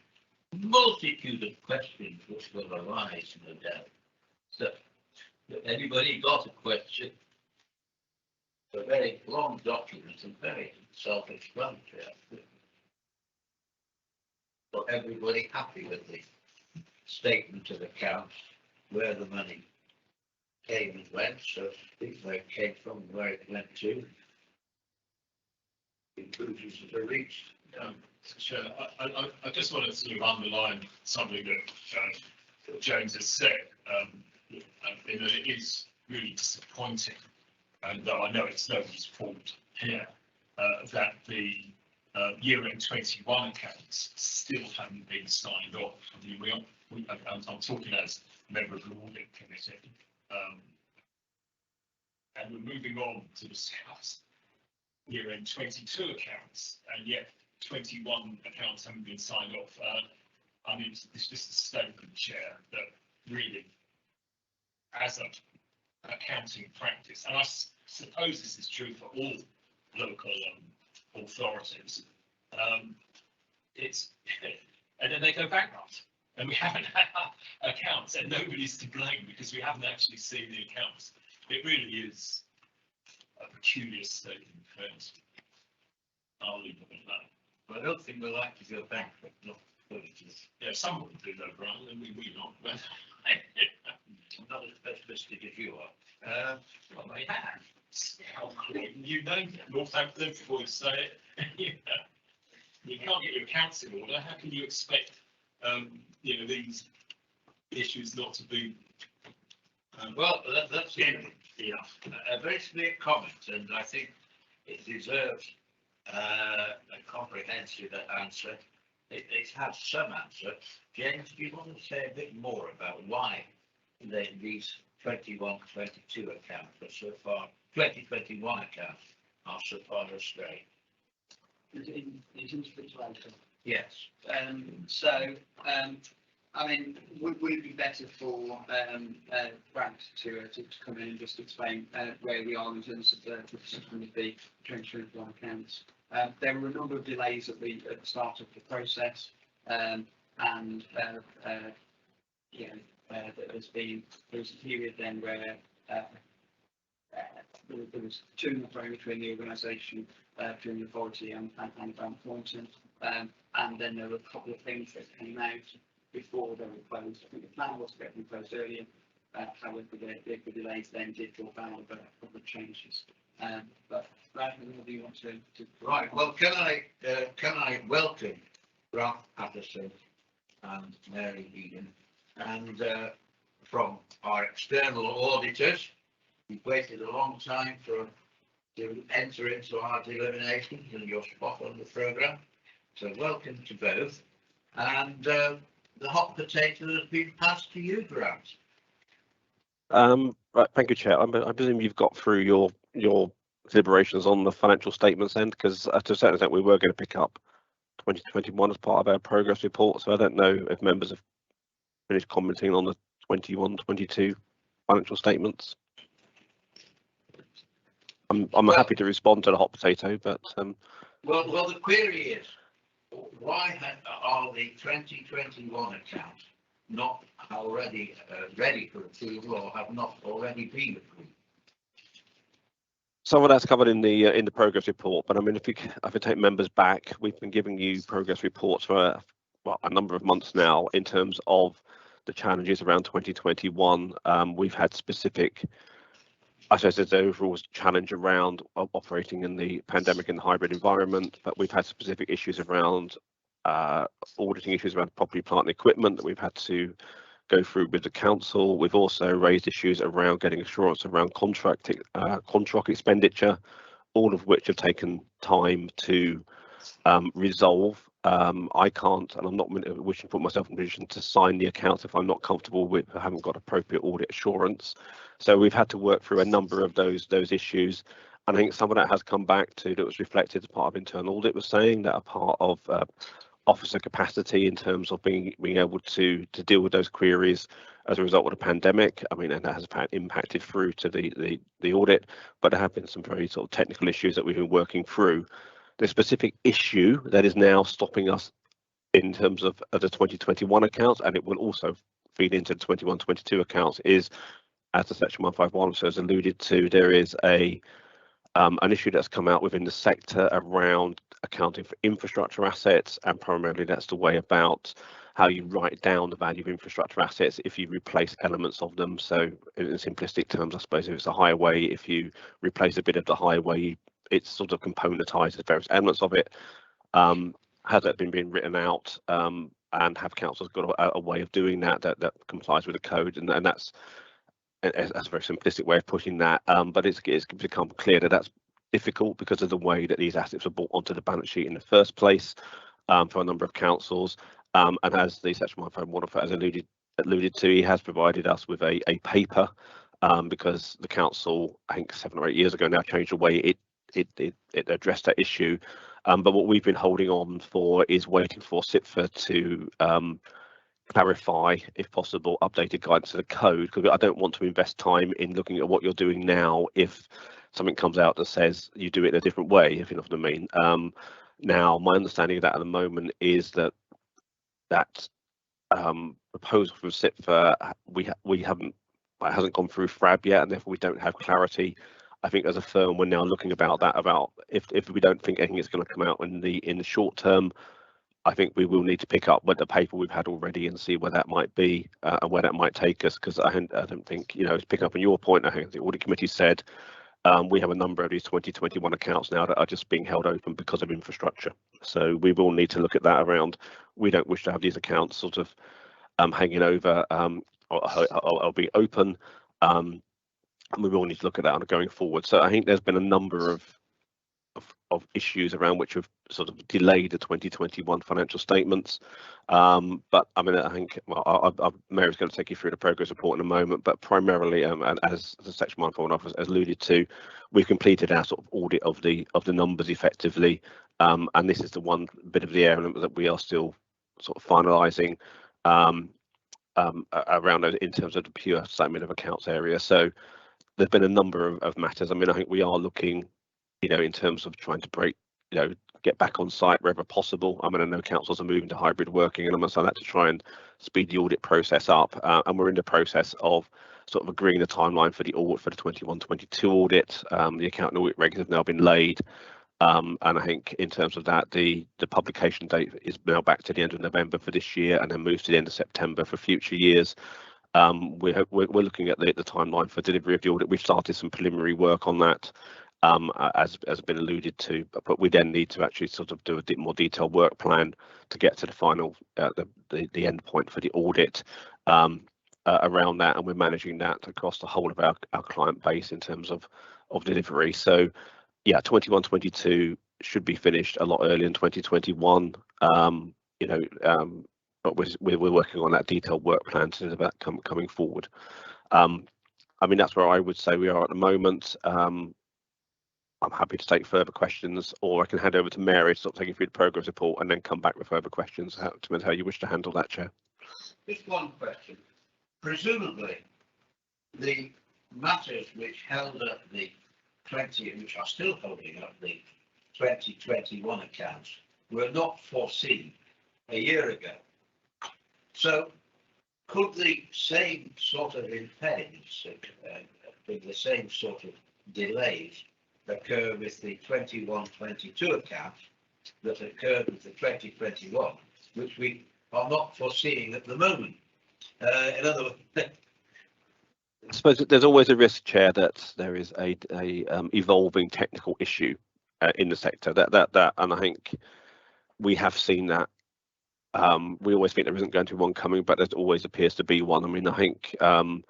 multitude of questions which will arise, no doubt. So, if anybody got a question? It's a very long document and very self-explanatory. So everybody happy with the statement of accounts, where the money came and went, so where it came from, where it went to, conclusions that are reached. Sure. I just want to sort of underline something that James has said, in that it is really disappointing, and though I know it's nobody's fault here, that the year-end 21 accounts still haven't been signed off. I mean, I'm talking as a member of the audit committee, and we're moving on to discuss year-end 22 accounts, and yet 21 accounts haven't been signed off. I mean, it's just a statement, Chair, that really, as an accounting practice, and I suppose this is true for all local authorities, it's and then they go bankrupt, and we haven't had accounts, and nobody's to blame because we haven't actually seen the accounts. It really is a peculiar state of affairs. I'll leave it at that. But I don't think we'll like to go bankrupt. Yeah, some would do that, Brian, and we not. But I'm not as pessimistic as you are. well, they have. You know, Northampton, before you say it, you can't get your accounts in order. How can you expect, you know, these issues not to be? Well, that's a very clear comment, and I think it deserves a comprehensive answer. It has some answer. James, do you want to say a bit more about why these 21-22 accounts are so far, 2021 accounts are so far astray? Yes. I mean, would it be better for Grant to come in and just explain where we are in terms of the position of the 2021 accounts? There were a number of delays at the start of the process, and there was a period then where there was too much going between the organisation, between the authority and Grant Thornton, and then there were a couple of things that came out before they were closed. I think the plan was to get them closed earlier. However, the delays then did draw down a couple of changes. But Brad, whether you want to right. Well, can I welcome Grant Patterson and Mary Eden, and from our external auditors. We've waited a long time to enter into our delimitation, and you're spot on the programme. So welcome to both. And the hot potato has been passed to you, Grant. Right, thank you, Chair. I presume you've got through your deliberations on the financial statements end, because to a certain extent we were going to pick up 2021 as part of our progress report. So I don't know if members have finished commenting on the 21-22 financial statements. I'm happy to respond to the hot potato, but well, the query is, why are the 2021 accounts not already ready for approval, or have not already been approved? some of that's covered in the progress report. But I mean, if I take members back, we've been giving you progress reports for a number of months now in terms of the challenges around 2021. We've had specific, I suppose there's the overall challenge around operating in the pandemic and hybrid environment, but we've had specific issues around auditing issues around property, plant and equipment that we've had to go through with the council. We've also raised issues around getting assurance around contract expenditure, all of which have taken time to resolve. I can't, and I'm not wishing to put myself in a position to sign the accounts if I'm not comfortable with, I haven't got appropriate audit assurance. So we've had to work through a number of those issues. And I think some of that has come back to, that was reflected as part of internal audit, was saying that a part of officer capacity in terms of being able to deal with those queries as a result of the pandemic. I mean, and that has impacted through to the audit, but there have been some very sort of technical issues that we've been working through. The specific issue that is now stopping us in terms of the 2021 accounts, and it will also feed into the 21-22 accounts, is, as the section 151 has alluded to, there is an issue that's come out within the sector around accounting for infrastructure assets, and primarily that's the way about how you write down the value of infrastructure assets if you replace elements of them. So in simplistic terms, I suppose if it's a highway, if you replace a bit of the highway, it's sort of componentized as various elements of it. Has that been being written out, and have councils got a way of doing that complies with the code, and that's a very simplistic way of putting that, but it's become clear that that's difficult because of the way that these assets were brought onto the balance sheet in the first place for a number of councils. And as the Section 151 has alluded to, he has provided us with a paper because the council, I think 7 or 8 years ago now, changed the way it addressed that issue. But what we've been holding on for is waiting for CIPFA to clarify, if possible, updated guidance to the code, because I don't want to invest time in looking at what you're doing now if something comes out that says you do it in a different way, if you know what I mean. Now, my understanding of that at the moment is that proposal from CIPFA, we haven't, it hasn't gone through FRAB yet, and therefore we don't have clarity. I think as a firm, we're now looking about if we don't think anything is going to come out in the short term, I think we will need to pick up with the paper we've had already and see where that might be and where that might take us, because I don't think, you know, it's picking up on your point. I think the audit committee said we have a number of these 2021 accounts now that are just being held open because of infrastructure. So we will need to look at that around. We don't wish to have these accounts sort of hanging over or being open. And we will need to look at that on going forward. So I think there's been a number of issues around which have sort of delayed the 2021 financial statements. But I mean, I think Mary's going to take you through the progress report in a moment, but primarily, and as the Section 141 has alluded to, we've completed our sort of audit of the numbers effectively, and this is the one bit of the area that we are still sort of finalising around in terms of the pure statement of accounts area. So there's been a number of matters. I mean, I think we are looking, you know, in terms of trying to get back on site wherever possible. I mean, I know councils are moving to hybrid working, and I'm going to say that to try and speed the audit process up. And we're in the process of sort of agreeing the timeline for the audit for the 21-22 audit. The accounting audit regs have now been laid. And I think in terms of that, the publication date is now back to the end of November for this year, and then moves to the end of September for future years. We're looking at the timeline for delivery of the audit. We've started some preliminary work on that. As has been alluded to, but we then need to actually sort of do a bit more detailed work plan to get to the final, the end point for the audit around that, and we're managing that across the whole of our client base in terms of delivery. So, yeah, 21-22 should be finished a lot earlier in 2021. You know, but we're working on that detailed work plan to that coming forward. I mean, that's where I would say we are at the moment. I'm happy to take further questions, or I can hand over to Mary to sort of take you through the progress report and then come back with further questions. Depends how you wish to handle that, Chair. Just one question. Presumably, the matters which held up the which are still holding up the 2021 accounts were not foreseen a year ago. So could the same sort of impediments, the same sort of delays occur with the 21-22 accounts that occurred with the 2021, which we are not foreseeing at the moment? In other words, I suppose there's always a risk, Chair, that there is a evolving technical issue in the sector. That, and I think we have seen that. We always think there isn't going to be one coming, but there always appears to be one. I mean, I think I'm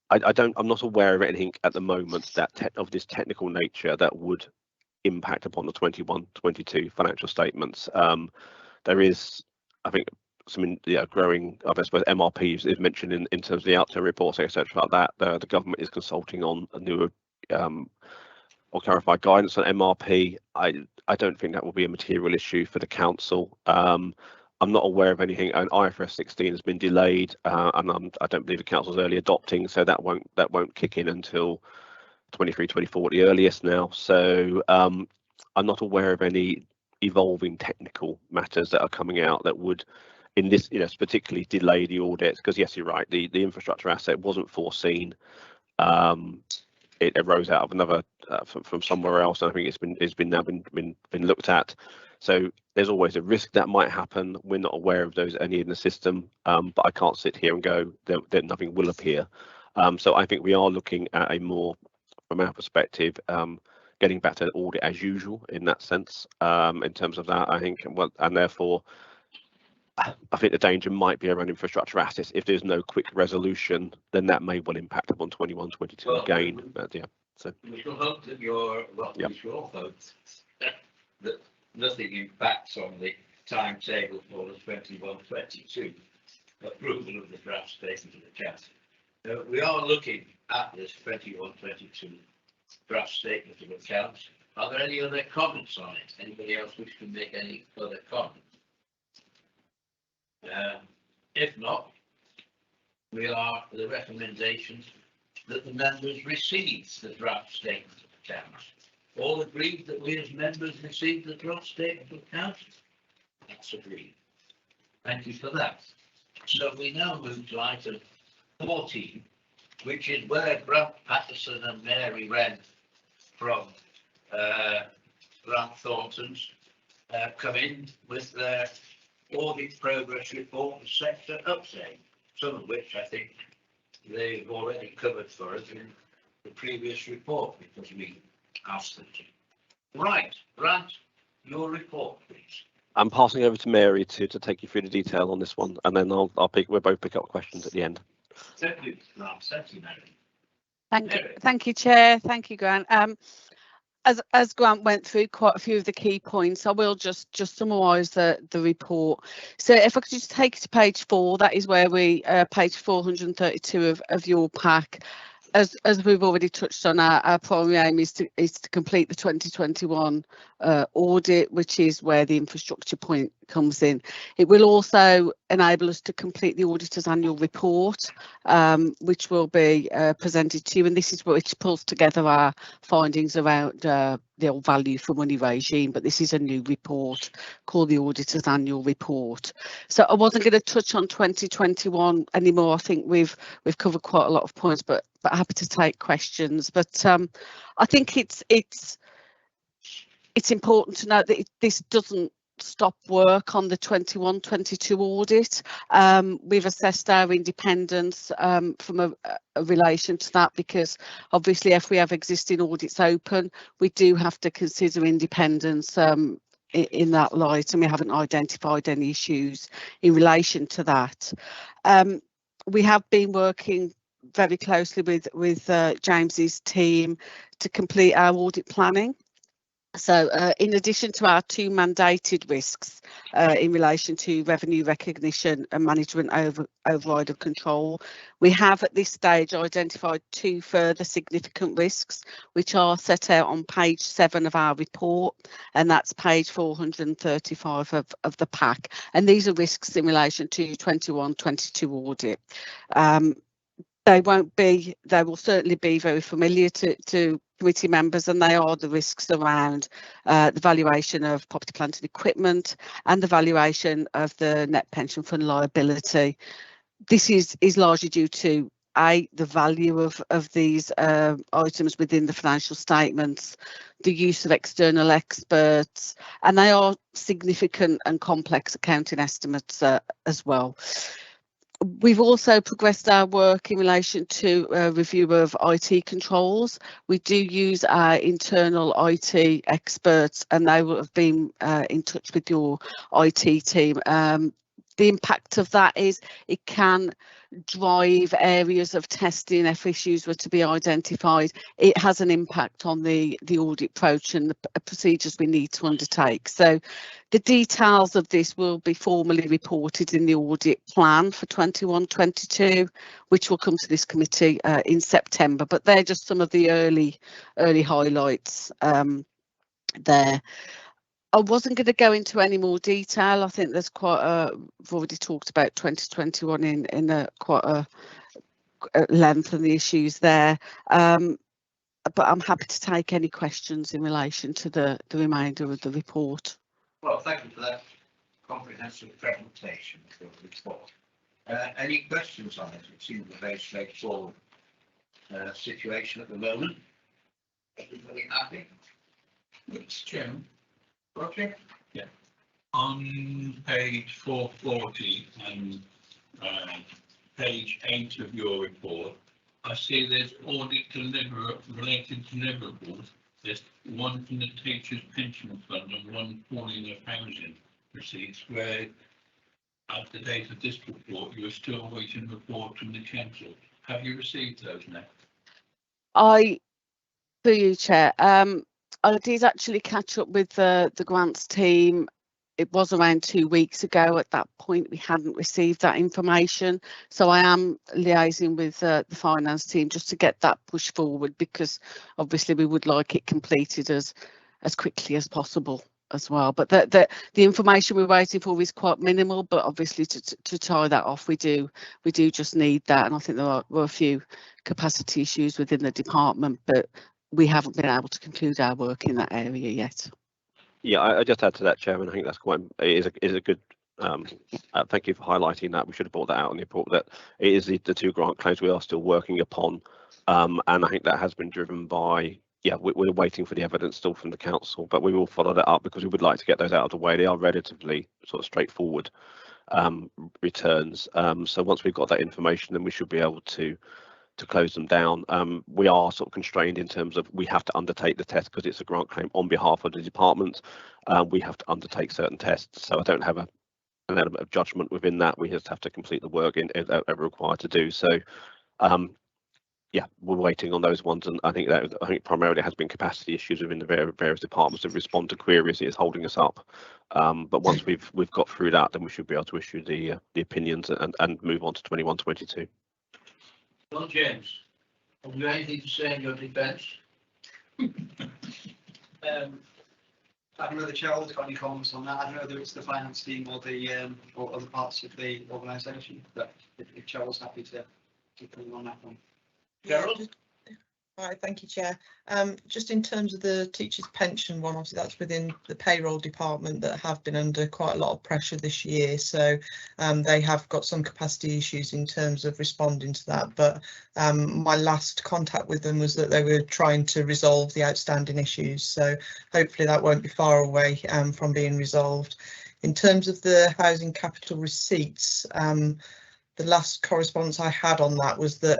not aware of anything at the moment that of this technical nature that would impact upon the 21-22 financial statements. There is, I think, some growing, I suppose, MRPs is mentioned in terms of the outturn reports, etc. Like that. The government is consulting on a newer or clarified guidance on MRP. I don't think that will be a material issue for the council. I'm not aware of anything, and IFRS 16 has been delayed, and I don't believe the council's early adopting, so that won't kick in until 23-24 at the earliest now. So I'm not aware of any evolving technical matters that are coming out that would, in this, particularly delay the audit. Because yes, you're right, the infrastructure asset wasn't foreseen. It arose out of another from somewhere else, and I think it's been now been looked at. So there's always a risk that might happen. We're not aware of any in the system, but I can't sit here and go that nothing will appear. So I think we are looking at a more, from our perspective, getting back to audit as usual in that sense. In terms of that, I think, and therefore, I think the danger might be around infrastructure assets. If there's no quick resolution, then that may well impact upon 21-22 again. But yeah. So We shall hope that Yep. we shall all hope that nothing impacts on the timetable for the 21-22 approval of the draft statement of account. We are looking at this 21-22 draft statement of accounts. Are there any other comments on it? Anybody else wish to make any further comments? If not, we are for the recommendations that the members receive the draft statement of accounts. All agreed that we as members receive the draft statement of accounts? That's agreed. Thank you for that. So we now move to item 14, which is where Grant Patterson and Mary Wren from Grant Thornton's come in with their audit progress report and sector update, some of which I think they've already covered for us in the previous report because we asked them to. Right, Grant, your report, please. I'm passing over to Mary to take you through the detail on this one, and then we'll both pick up questions at the end. Thank you, Grant. Thank you, Mary. Thank you, Chair. Thank you, Grant. As Grant went through quite a few of the key points, I will just summarise the report. So if I could just take you to page 4, that is where we page 432 of your pack. As we've already touched on, our primary aim is to complete the 2021 audit, which is where the infrastructure point comes in. It will also enable us to complete the auditor's annual report, which will be presented to you, and this is which pulls together our findings around the old value for money regime, but this is a new report called the auditor's annual report. So I wasn't going to touch on 2021 anymore. I think we've covered quite a lot of points, but happy to take questions. But I think it's important to note that this doesn't stop work on the 21-22 audit. We've assessed our independence from a relation to that, because obviously if we have existing audits open, we do have to consider independence in that light, and we haven't identified any issues in relation to that. We have been working very closely with James's team to complete our audit planning. So in addition to our 2 mandated risks in relation to revenue recognition and management override of control, we have at this stage identified 2 further significant risks, which are set out on page 7 of our report, and that's page 435 of the pack. And these are risks in relation to 21-22 audit. They will certainly be very familiar to committee members, and they are the risks around the valuation of property, plant and equipment, and the valuation of the net pension fund liability. This is largely due to the value of these items within the financial statements, the use of external experts, and they are significant and complex accounting estimates as well. We've also progressed our work in relation to a review of IT controls. We do use our internal IT experts, and they will have been in touch with your IT team. The impact of that is it can drive areas of testing if issues were to be identified. It has an impact on the audit approach and the procedures we need to undertake. So the details of this will be formally reported in the audit plan for 21-22, which will come to this committee in September. But they're just some of the early highlights there. I wasn't going to go into any more detail. I think there's we've already talked about 2021 in quite a length and the issues there. But I'm happy to take any questions in relation to the remainder of the report. Well, thank you for that comprehensive presentation of the report. Any questions on it? It seems a very straightforward situation at the moment. Everybody happy? Mr. Chairman. Roger? Yeah. On page 440 and page 8 of your report, I see there's audit related deliverables. There's one from the teachers' pension fund and one falling of housing receipts, where at the date of this report you are still waiting a report from the council. Have you received those now? For you, Chair. I did actually catch up with the grants team. It was around 2 weeks ago. At that point, we hadn't received that information. So I am liaising with the finance team just to get that push forward, because obviously we would like it completed as quickly as possible as well. But the information we're waiting for is quite minimal, but obviously to tie that off, we do just need that. And I think were a few capacity issues within the department, but we haven't been able to conclude our work in that area yet. Yeah, I just add to that, Chairman. I think that's quite is a good. Thank you for highlighting that. We should have brought that out in the report. That it is the 2 grant claims we are still working upon, and I think that has been driven by. Yeah, we're waiting for the evidence still from the council, but we will follow that up because we would like to get those out of the way. They are relatively sort of straightforward returns. So once we've got that information, then we should be able to close them down. We are sort of constrained in terms of we have to undertake the test because it's a grant claim on behalf of the department. We have to undertake certain tests, so I don't have an element of judgment within that. We just have to complete the work that we're required to do. So yeah, we're waiting on those ones, and I think primarily has been capacity issues within the various departments to respond to queries. It is holding us up, but once we've got through that, then we should be able to issue the opinions and move on to 21-22. Well, James, have you anything to say in your defence? I don't know the chair has got any comments on that. I don't know whether it's the finance team or the or other parts of the organisation, but if Charles happy to come on that one. Gerald? Right, thank you, Chair. Just in terms of the teachers' pension one, obviously that's within the payroll department that have been under quite a lot of pressure this year. So they have got some capacity issues in terms of responding to that. But my last contact with them was that they were trying to resolve the outstanding issues. So hopefully that won't be far away from being resolved. In terms of the housing capital receipts, the last correspondence I had on that was that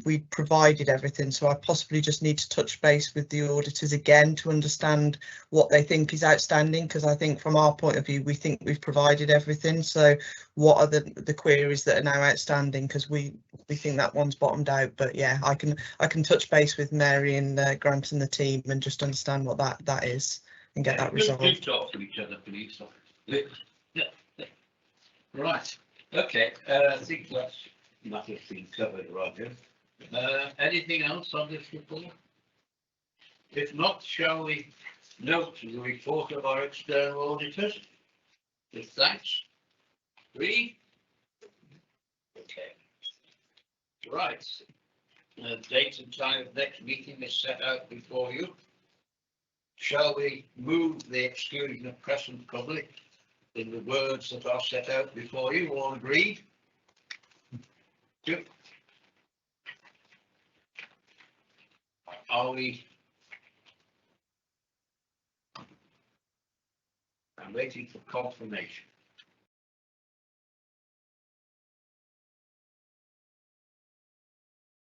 we provided everything, so I possibly just need to touch base with the auditors again to understand what they think is outstanding, because I think from our point of view we think we've provided everything. So what are the queries that are now outstanding, because we think that one's bottomed out. But yeah, I can touch base with Mary and Grant and the team and just understand what that is and get that resolved. Good talk to each other, please. Right. Okay, I think that's been covered, Roger. Anything else on this report? If not, shall we note the report of our external auditors? With thanks. Read. Okay. Right. Date and time of next meeting is set out before you. Shall we move the exclusion of press and public in the words that are set out before you? All agreed? Yep. Are we? I'm waiting for confirmation.